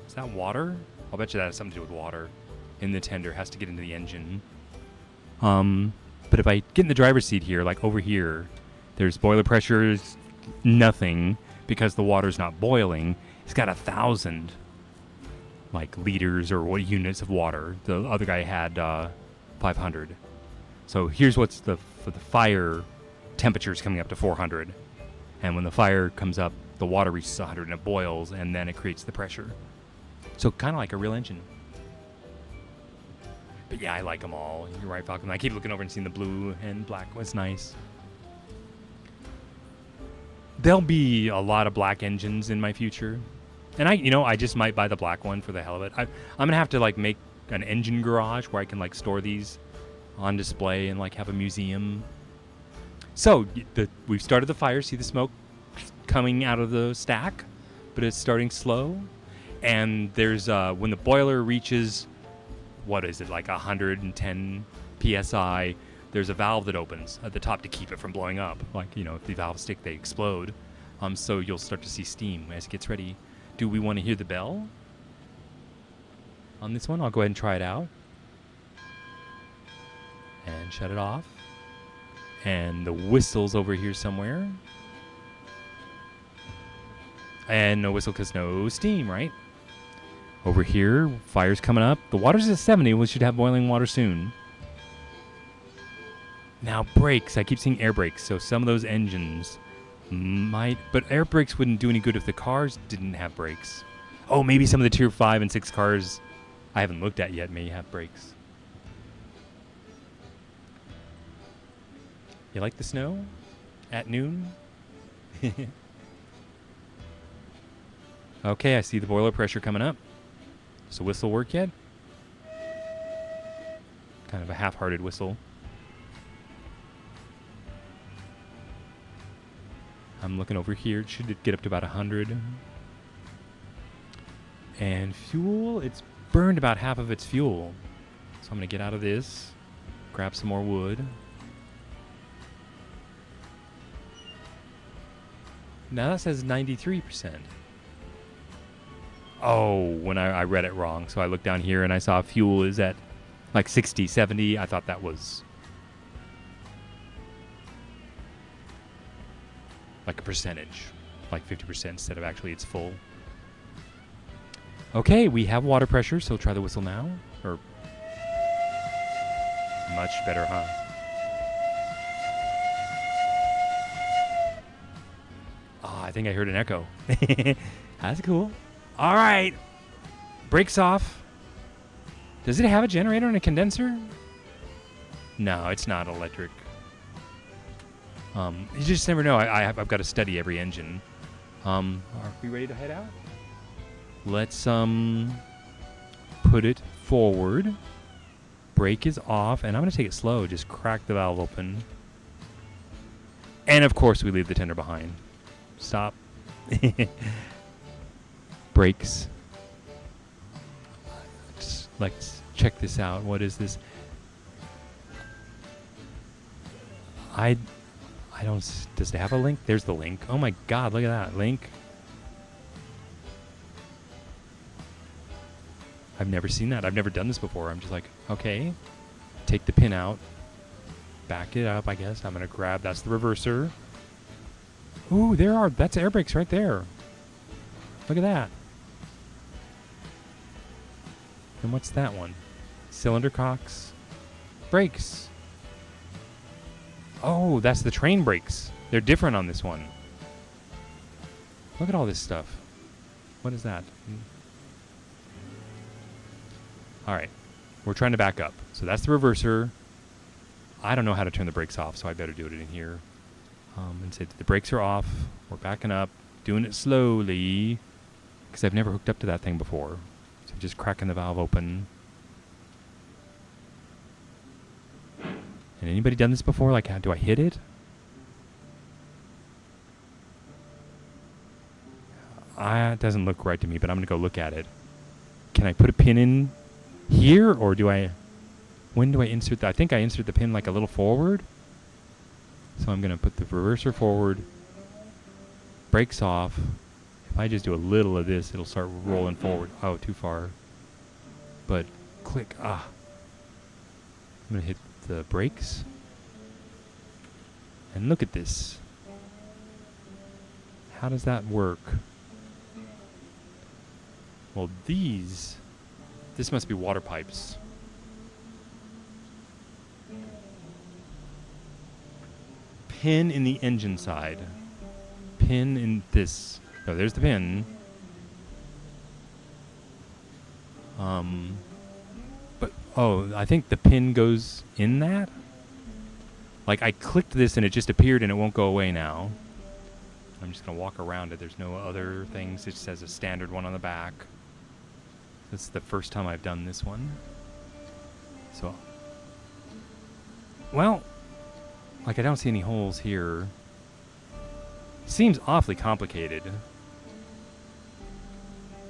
Is that water? I'll bet you that has something to do with water. In the tender, has to get into the engine. But if I get in the driver's seat here, like over here, there's boiler pressures, nothing, because the water's not boiling. It's got 1,000 like liters or what units of water. The other guy had 500. So here's what's for the fire temperatures coming up to 400. And when the fire comes up, the water reaches 100 and it boils, and then it creates the pressure. So kind of like a real engine. But yeah, I like them all. You're right, Falcon. I keep looking over and seeing the blue and black was nice. There'll be a lot of black engines in my future. And I just might buy the black one for the hell of it. I'm going to have to like make an engine garage where I can like store these on display and like have a museum. So we've started the fire. See the smoke coming out of the stack, but it's starting slow. And there's when the boiler reaches, what is it, like 110 psi, there's a valve that opens at the top to keep it from blowing up. Like, if the valves stick, they explode. So you'll start to see steam as it gets ready. Do we want to hear the bell on this one? I'll go ahead and try it out. And shut it off. And the whistle's over here somewhere. And no whistle because no steam, right? Over here, fire's coming up. The water's at 70. We should have boiling water soon. Now, brakes. I keep seeing air brakes. So some of those engines might... But air brakes wouldn't do any good if the cars didn't have brakes. Oh, maybe some of the Tier 5 and 6 cars I haven't looked at yet may have brakes. You like the snow? At noon? Okay, I see the boiler pressure coming up. Does the whistle work yet? Kind of a half-hearted whistle. I'm looking over here. It should get up to about 100. And fuel, it's burned about half of its fuel. So I'm going to get out of this, grab some more wood. Now that says 93%. Oh, when I read it wrong. So I looked down here and I saw fuel is at like 60, 70. I thought that was like a percentage, like 50% instead of actually it's full. Okay, we have water pressure, so try the whistle now. Or much better, huh? Oh, I think I heard an echo. That's cool. All right. Brakes off. Does it have a generator and a condenser? No, it's not electric. You just never know. I've got to study every engine. Are we ready to head out? Let's put it forward. Brake is off, and I'm going to take it slow. Just crack the valve open. And of course, we leave the tender behind. Stop. Brakes. Let's check this out. What is this? I don't... Does it have a link? There's the link. Oh my god, look at that. Link. I've never seen that. I've never done this before. I'm just like, okay. Take the pin out. Back it up, I guess. I'm going to grab... That's the reverser. Ooh, that's air brakes right there. Look at that. And what's that one? Cylinder cocks. Brakes. Oh, that's the train brakes. They're different on this one. Look at all this stuff. What is that? All right. We're trying to back up. So that's the reverser. I don't know how to turn the brakes off, so I better do it in here. And say that the brakes are off. We're backing up, doing it slowly, because I've never hooked up to that thing before. So just cracking the valve open. And anybody done this before? Like, how do I hit it? It doesn't look right to me, but I'm going to go look at it. Can I put a pin in here, or do I... When do I insert that? I think I insert the pin like a little forward. So I'm going to put the reverser forward, brakes off. If I just do a little of this, it'll start rolling forward. Oh, too far. But click. I'm going to hit the brakes. And look at this. How does that work? Well, this must be water pipes. Pin in the engine side. Pin in this. Oh, there's the pin. But, I think the pin goes in that? Like, I clicked this and it just appeared and it won't go away now. I'm just going to walk around it. There's no other things. It just has a standard one on the back. This is the first time I've done this one. So, well, like I don't see any holes here. Seems awfully complicated.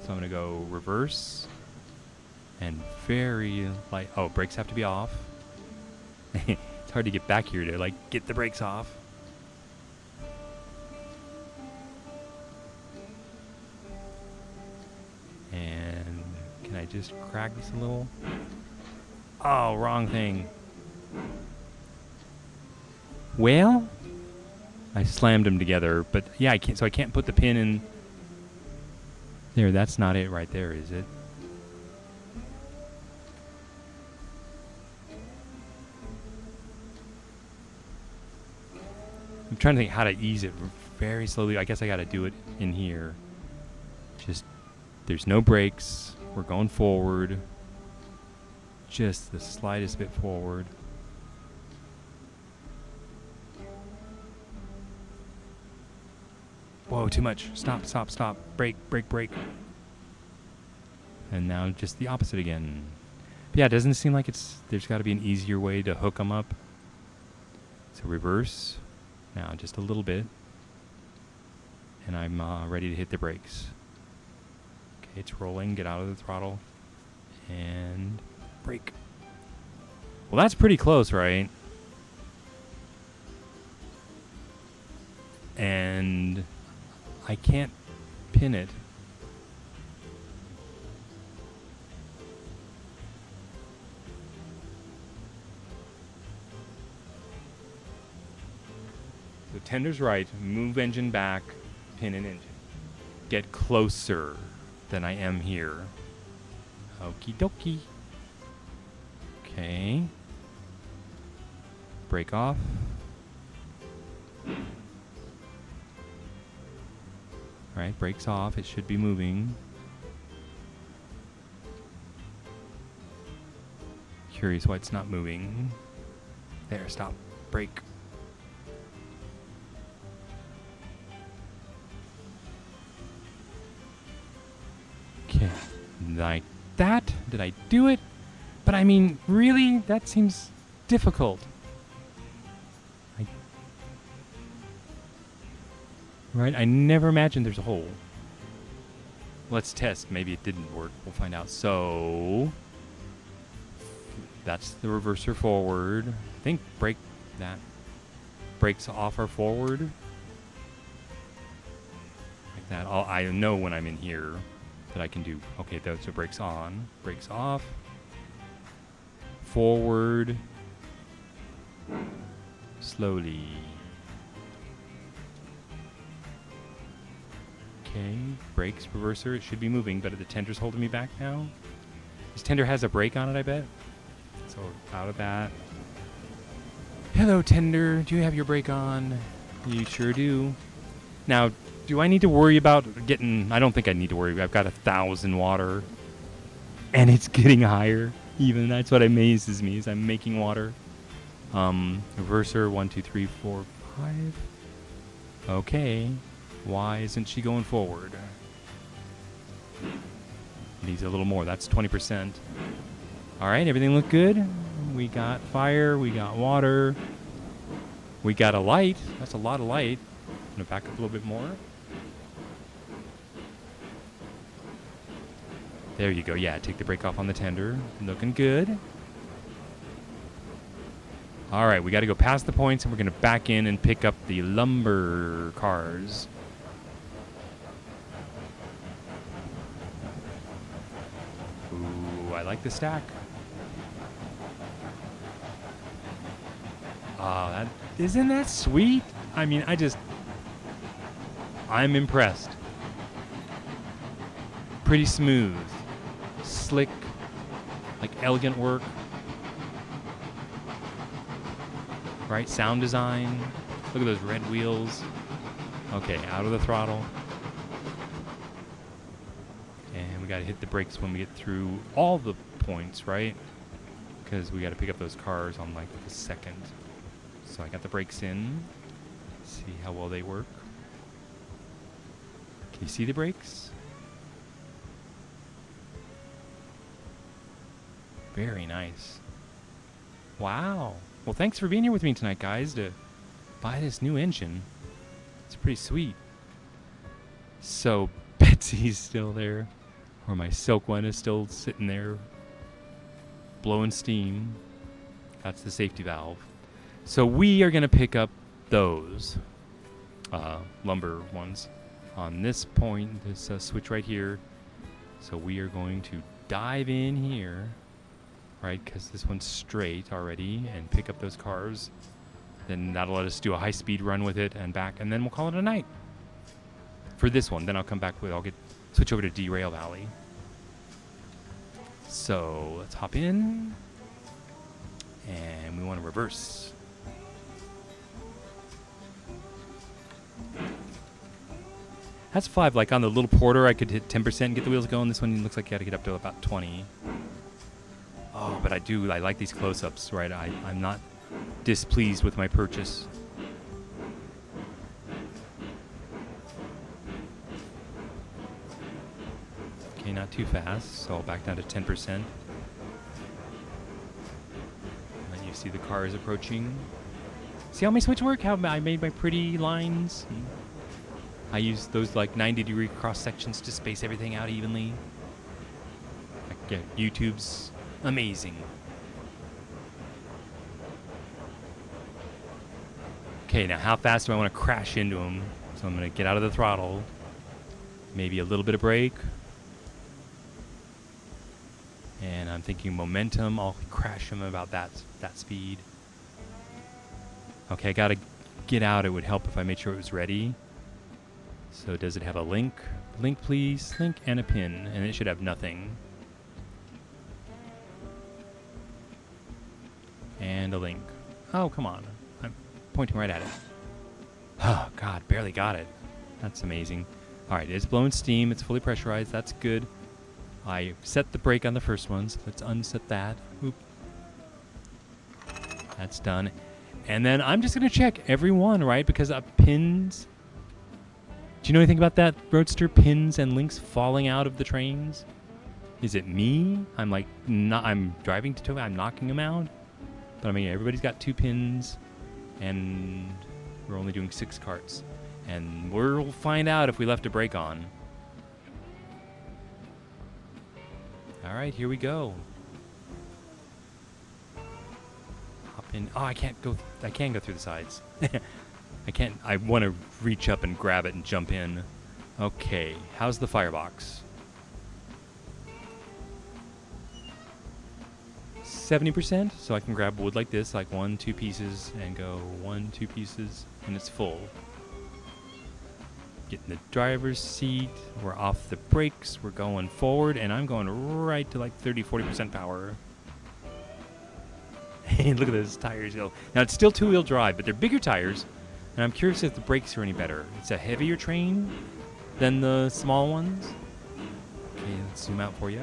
So I'm going to go reverse. And very light. Oh, brakes have to be off. It's hard to get back here to, like, get the brakes off. And can I just crack this a little? Oh, wrong thing. Well, I slammed them together, but yeah, I can't. So I can't put the pin in there. That's not it right there, is it? I'm trying to think how to ease it very slowly. I guess I got to do it in here. Just, there's no brakes. We're going forward. Just the slightest bit forward. Whoa, too much. Stop, stop, stop. Brake, brake, brake. And now just the opposite again. But yeah, it doesn't seem like there's got to be an easier way to hook them up. So reverse. Now just a little bit. And I'm ready to hit the brakes. Okay, it's rolling. Get out of the throttle. And brake. Well, that's pretty close, right? And I can't pin it. The tender's right. Move engine back. Pin in engine. Get closer than I am here. Okie dokie. Okay. Brake off. Alright, brakes off. It should be moving. Curious why it's not moving. There, stop. Brake. Okay. Like that? Did I do it? But I mean, really? That seems difficult. Right? I never imagined there's a hole. Let's test. Maybe it didn't work. We'll find out. So, that's the reverser forward. I think brake that. Brakes off or forward. Like that. I know when I'm in here that I can do. Okay, those are brakes on. Brakes off. Forward. Slowly. Okay, brakes, reverser, it should be moving, but the tender's holding me back now. This tender has a brake on it, I bet. So out of that. Hello, tender. Do you have your brake on? You sure do. Now, do I need to worry about getting... I don't think I need to worry. I've got 1,000 water. And it's getting higher. Even that's what amazes me is I'm making water. Reverser 1, 2, 3, 4, 5. Okay. Why isn't she going forward? Needs a little more. That's 20%. All right, everything looked good. We got fire. We got water. We got a light. That's a lot of light. I'm going to back up a little bit more. There you go. Yeah, take the brake off on the tender. Looking good. All right, we got to go past the points, and we're going to back in and pick up the lumber cars. Ooh, I like the stack. Oh, isn't that sweet? I mean, I'm impressed. Pretty smooth, slick, like elegant work. Right, sound design. Look at those red wheels. Okay, out of the throttle. And we gotta hit the brakes when we get through all the points, right? Because we gotta pick up those cars on like the second. So I got the brakes in. See how well they work. Can you see the brakes? Very nice. Wow. Well, thanks for being here with me tonight, guys, to buy this new engine. It's pretty sweet. So Betsy's still there, or my Silk one is still sitting there blowing steam. That's the safety valve. So we are going to pick up those lumber ones on this point, this switch right here. So we are going to dive in here, right, because this one's straight already, and pick up those cars. Then that'll let us do a high-speed run with it and back, and then we'll call it a night for this one. Then I'll come back with, switch over to Derail Valley. So let's hop in, and we want to reverse. That's 5. Like on the little Porter, I could hit 10% and get the wheels going. This one looks like you got to get up to about 20. Oh, but I like these close-ups, right? I'm not displeased with my purchase. Okay, not too fast, so I'll back down to 10%. And you see the cars approaching. See how my switch work? How I made my pretty lines? I use those like 90-degree cross sections to space everything out evenly. Yeah, YouTube's amazing. Okay, now how fast do I want to crash into them? So I'm going to get out of the throttle. Maybe a little bit of brake. And I'm thinking momentum. I'll crash them about that speed. Okay, I got to get out. It would help if I made sure it was ready. So does it have a link? Link, please. Link and a pin. And it should have nothing. And a link. Oh, come on. I'm pointing right at it. Oh, God. Barely got it. That's amazing. All right. It's blowing steam. It's fully pressurized. That's good. I set the brake on the first one. So let's unset that. Oop. That's done. And then I'm just going to check every one, right? Because pins... Do you know anything about that, Roadster? Pins and links falling out of the trains? Is it me? I'm driving to Tokyo. I'm knocking them out. But I mean, everybody's got 2 pins, and we're only doing 6 carts. And we'll find out if we left a brake on. All right, here we go. Hop in. Oh, I can't go. I can go through the sides. I can't. I want to reach up and grab it and jump in. Okay, how's the firebox? 70%, so I can grab wood like this, like 1, 2 pieces, and go 1, 2 pieces, and it's full. Get in the driver's seat. We're off the brakes. We're going forward, and I'm going right to like 30-40% power. Hey, look at those tires go. Now it's still 2-wheel drive, but they're bigger tires. And I'm curious if the brakes are any better. It's a heavier train than the small ones. Okay, let's zoom out for you.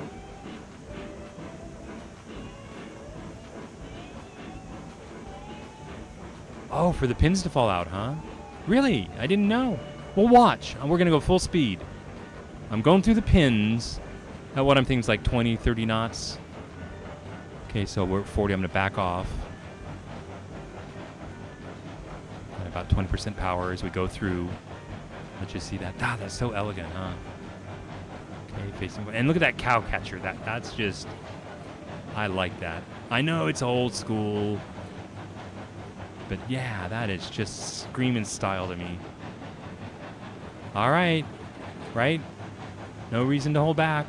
Oh, for the pins to fall out, huh? Really? I didn't know. Well, watch. We're going to go full speed. I'm going through the pins at what I'm thinking is like 20, 30 knots. Okay, so we're at 40. I'm going to back off. At about 20% power as we go through. Let's just see that. Ah, that's so elegant, huh? Okay, facing. And look at that cow catcher. That's just... I like that. I know it's old school. But yeah, that is just screaming style to me. All right. Right? No reason to hold back.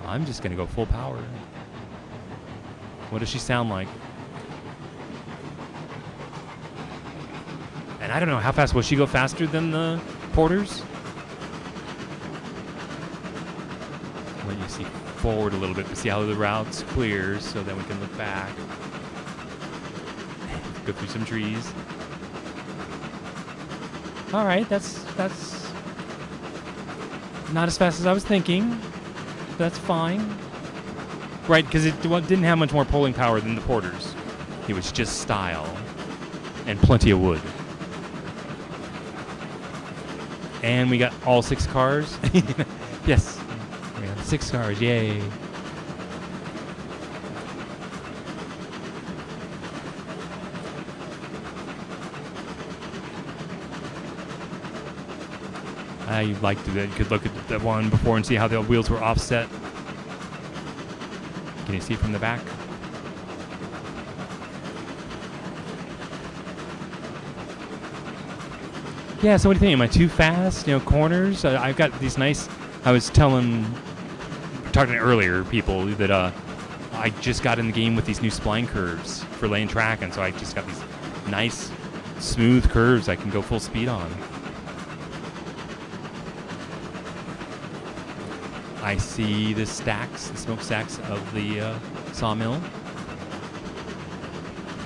I'm just going to go full power. What does she sound like? And I don't know, how fast will she go faster than the Porters? Let you see forward a little bit to see how the route's clears so then we can look back. Go through some trees. All right, that's not as fast as I was thinking. But that's fine. Right, because it didn't have much more pulling power than the Porters. It was just style and plenty of wood. And we got all 6 cars. Yes, we got 6 cars. Yay! I like to. You could look at the one before and see how the wheels were offset. Can you see from the back? Yeah, so what do you think? Am I too fast? You know, corners? I've got these nice... I was talking to earlier people that I just got in the game with these new spline curves for lane track, and so I just got these nice, smooth curves I can go full speed on. I see the stacks, the smokestacks of the sawmill.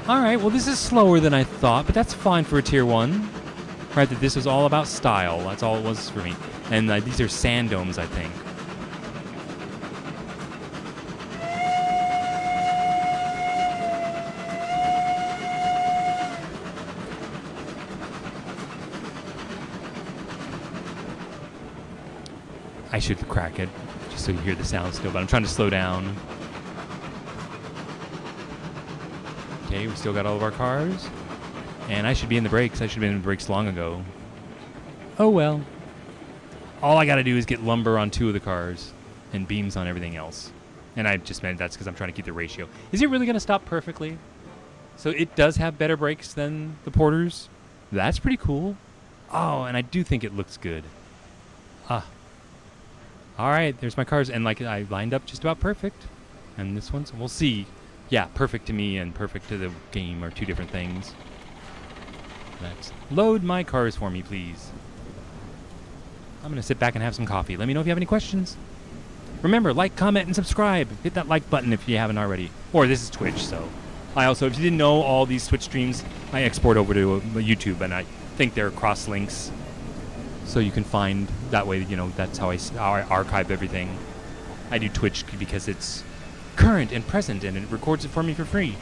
All right, well, this is slower than I thought, but that's fine for a tier 1. Right, that this was all about style. That's all it was for me. And these are sand domes, I think. I should crack it, just so you hear the sound still, but I'm trying to slow down. Okay, we still got all of our cars. And I should be in the brakes. I should have been in the brakes long ago. Oh well. All I got to do is get lumber on 2 of the cars and beams on everything else. And I just meant that's because I'm trying to keep the ratio. Is it really going to stop perfectly? So it does have better brakes than the Porters. That's pretty cool. Oh, and I do think it looks good. Ah. All right, there's my cars. And like I lined up just about perfect. And this one's, we'll see. Yeah, perfect to me and perfect to the game are 2 different things. Let's load my cars for me, please. I'm going to sit back and have some coffee. Let me know if you have any questions. Remember, like, comment, and subscribe. Hit that like button if you haven't already. Or this is Twitch, so. I also, if you didn't know, all these Twitch streams, I export over to YouTube, and I think they're cross links. So you can find, that way, you know, that's how I archive everything. I do Twitch because it's current and present, and it records it for me for free.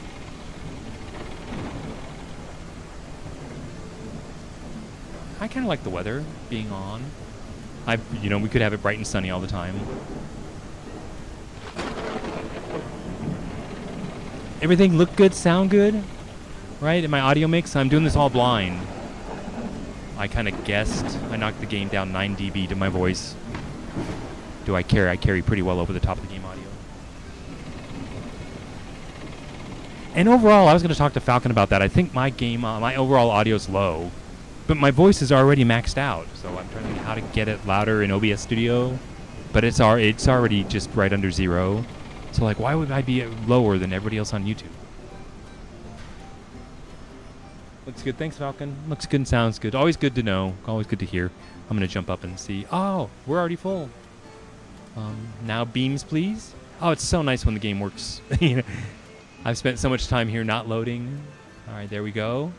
I kind of like the weather being on. You know, we could have it bright and sunny all the time. Everything look good, sound good, right? In my audio mix, I'm doing this all blind. I kind of guessed. I knocked the game down 9 dB to my voice. Do I carry? I carry pretty well over the top of the game audio. And overall, I was going to talk to Falcon about that. I think my game, my overall audio is low. But my voice is already maxed out, so I'm trying to think how to get it louder in OBS Studio. But it's already just right under 0. So like, why would I be lower than everybody else on YouTube? Looks good. Thanks, Falcon. Looks good and sounds good. Always good to know. Always good to hear. I'm going to jump up and see. Oh, we're already full. Now beams, please. Oh, it's so nice when the game works. You know, I've spent so much time here not loading. All right, there we go.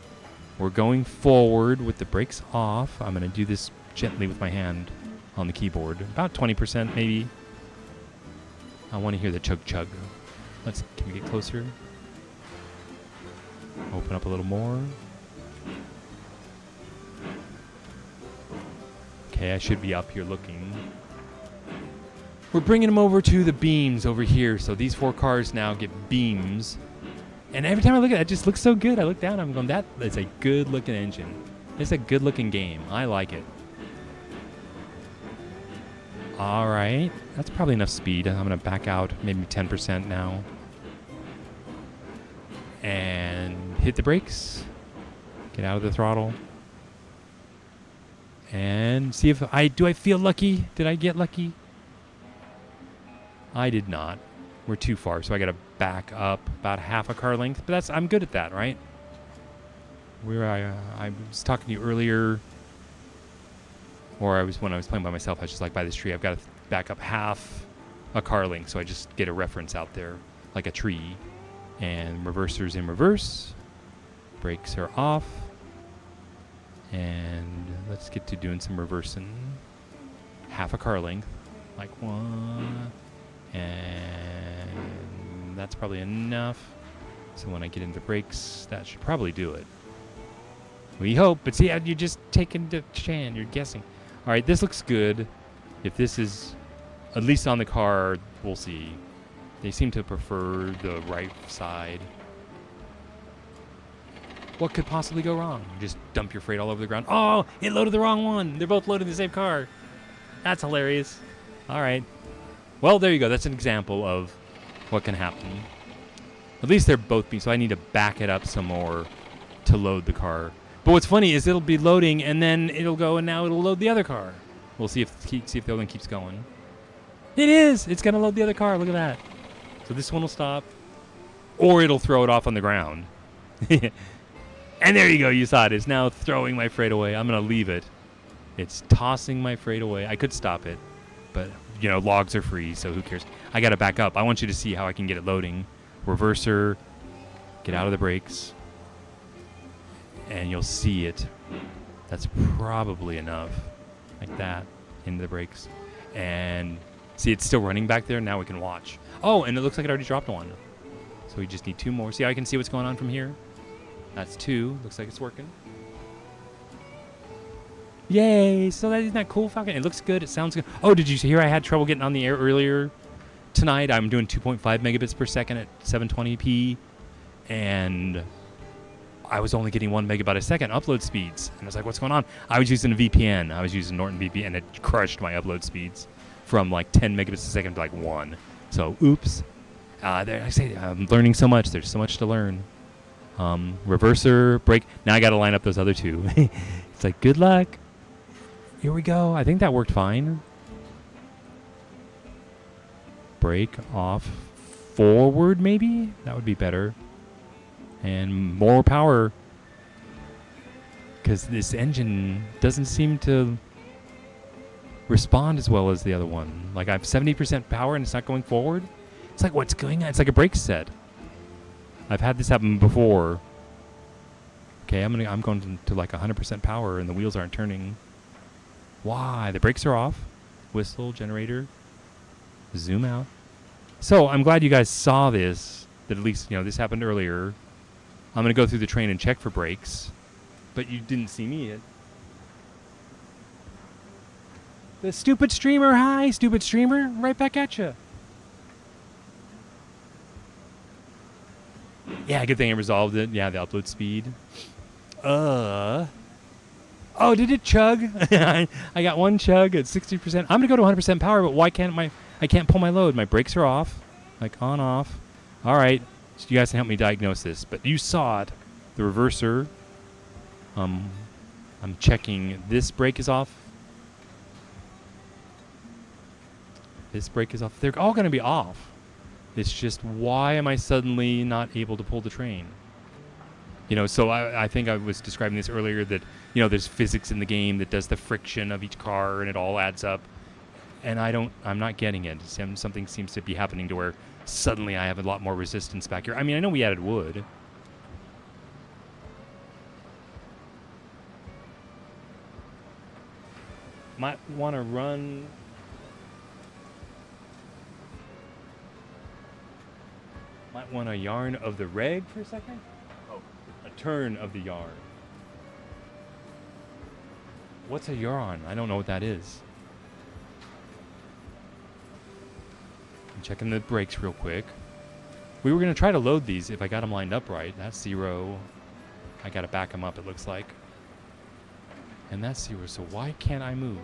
We're going forward with the brakes off. I'm going to do this gently with my hand on the keyboard. About 20% maybe. I want to hear the chug chug. Can we get closer? Open up a little more. Okay, I should be up here looking. We're bringing them over to the beams over here. So these 4 cars now get beams. And every time I look at it, it just looks so good. I look down, I'm going, that is a good looking engine. It's a good looking game. I like it. All right. That's probably enough speed. I'm going to back out maybe 10% now. And hit the brakes. Get out of the throttle. And see if I feel lucky? Did I get lucky? I did not. We're too far, so I got to back up about half a car length. But I'm good at that, right? Where I was talking to you earlier, or when I was playing by myself, I was just like, by this tree, I've got to back up half a car length, so I just get a reference out there, like a tree. And reverser's in reverse. Brakes are off. And let's get to doing some reversing. Half a car length, like 1. And that's probably enough. So when I get into brakes, that should probably do it. We hope, but see, you're just taking the chance. You're guessing. All right, this looks good. If this is at least on the car, we'll see. They seem to prefer the right side. What could possibly go wrong? Just dump your freight all over the ground. Oh, it loaded the wrong one. They're both loaded in the same car. That's hilarious. All right. Well, there you go. That's an example of what can happen. At least they're both being, so I need to back it up some more to load the car. But what's funny is it'll be loading, and then it'll go, and now it'll load the other car. We'll see if the other one keeps going. It is. It's going to load the other car. Look at that. So this one will stop, or it'll throw it off on the ground. And there you go. You saw it. It's now throwing my freight away. I'm going to leave it. It's tossing my freight away. I could stop it, but, you know, logs are free, so who cares? I got to back up. I want you to see how I can get it loading. Reverser, get out of the brakes, and you'll see it. That's probably enough, like that, into the brakes. And see, it's still running back there. Now we can watch. Oh, and it looks like it already dropped one. So we just need 2 more. See how I can see what's going on from here? That's 2. Looks like it's working. Yay! So isn't that cool, Falcon? It looks good. It sounds good. Oh, did you hear I had trouble getting on the air earlier tonight? I'm doing 2.5 megabits per second at 720p, and I was only getting 1 megabyte a second upload speeds. And I was like, what's going on? I was using a VPN. I was using Norton VPN, and it crushed my upload speeds from like 10 megabits a second to like 1. So, oops. I say I'm learning so much. There's so much to learn. Reverser, brake. Now I got to line up those other 2. It's like, good luck. Here we go. I think that worked fine. Brake off. Forward, maybe? That would be better. And more power. Because this engine doesn't seem to respond as well as the other one. Like, I have 70% power and it's not going forward. It's like, what's going on? It's like a brake set. I've had this happen before. Okay, I'm going to like 100% power and the wheels aren't turning. Why? The brakes are off. Whistle, generator. Zoom out. So I'm glad you guys saw this. That at least, you know, this happened earlier. I'm going to go through the train and check for brakes. But you didn't see me yet. The stupid streamer. Hi, stupid streamer. Right back at you. Yeah, good thing I resolved it. Yeah, the upload speed. Oh, did it chug? I got 1 chug at 60%. I'm gonna go to 100% power, but why can't I can't pull my load? My brakes are off, like on off. All right, so you guys can help me diagnose this. But you saw it, the reverser. I'm checking. This brake is off. This brake is off. They're all gonna be off. It's just, why am I suddenly not able to pull the train? You know, so I think I was describing this earlier that, you know, there's physics in the game that does the friction of each car and it all adds up. And I'm not getting it. Something seems to be happening to where suddenly I have a lot more resistance back here. I mean, I know we added wood. Might want to run... Might want to yarn of the reg for a second. Oh, turn of the yarn. What's a yarn? I don't know what that is. I'm checking the brakes real quick. We were going to try to load these if I got them lined up right. That's 0. I got to back them up, it looks like. And that's 0, so why can't I move?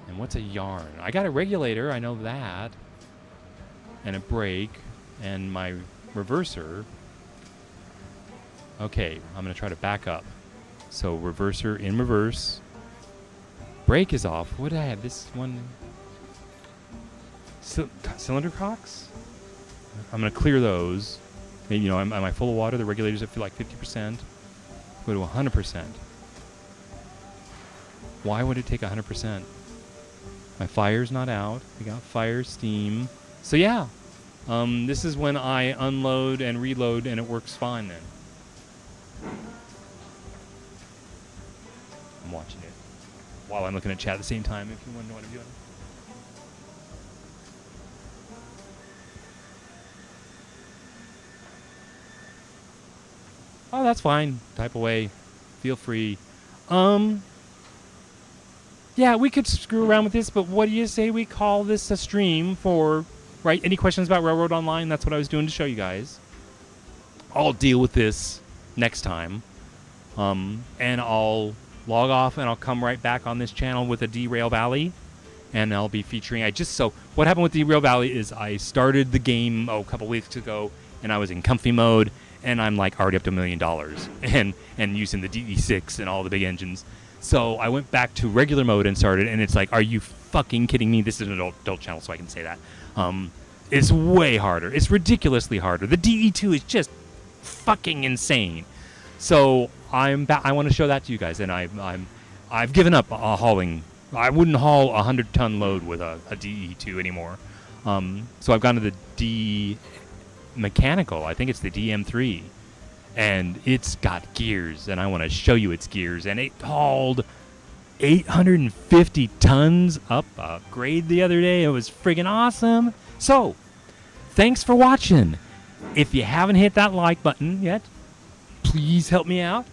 And what's a yarn? I got a regulator, I know that. And a brake. And my reverser. Okay, I'm going to try to back up. So reverser in reverse. Brake is off. What did I have? This one... cylinder cocks? I'm going to clear those. Maybe, you know, am I full of water? The regulators up to like 50%. Go to 100%. Why would it take 100%? My fire's not out. We got fire, steam. So yeah, this is when I unload and reload and it works fine then. I'm watching it while I'm looking at chat at the same time if you want to know what I'm doing. Oh, that's fine. Type away. Feel free. Yeah, we could screw around with this, but what do you say we call this a stream for, right? Any questions about Railroad Online? That's what I was doing to show you guys. I'll deal with this next time. And I'll log off and I'll come right back on this channel with a Derail Valley. And I'll be featuring... what happened with Derail Valley is I started the game, a couple weeks ago, and I was in comfy mode. And I'm like already up to $1 million and using the DE6 and all the big engines. So I went back to regular mode and started, and it's like, are you fucking kidding me? This is an adult channel, so I can say that. It's way harder. It's ridiculously harder. The DE2 is just fucking insane. So I want to show that to you guys, and I've given up hauling. I wouldn't haul a 100-ton load with a DE2 anymore. So I've gone to the D mechanical. I think it's the DM3. And it's got gears, and I want to show you its gears. And it hauled 850 tons up a grade the other day. It was friggin' awesome. So, thanks for watching. If you haven't hit that like button yet, please help me out.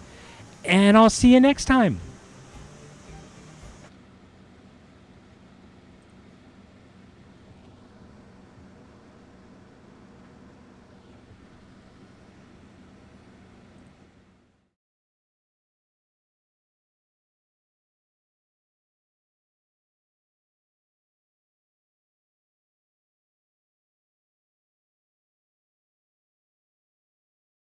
And I'll see you next time.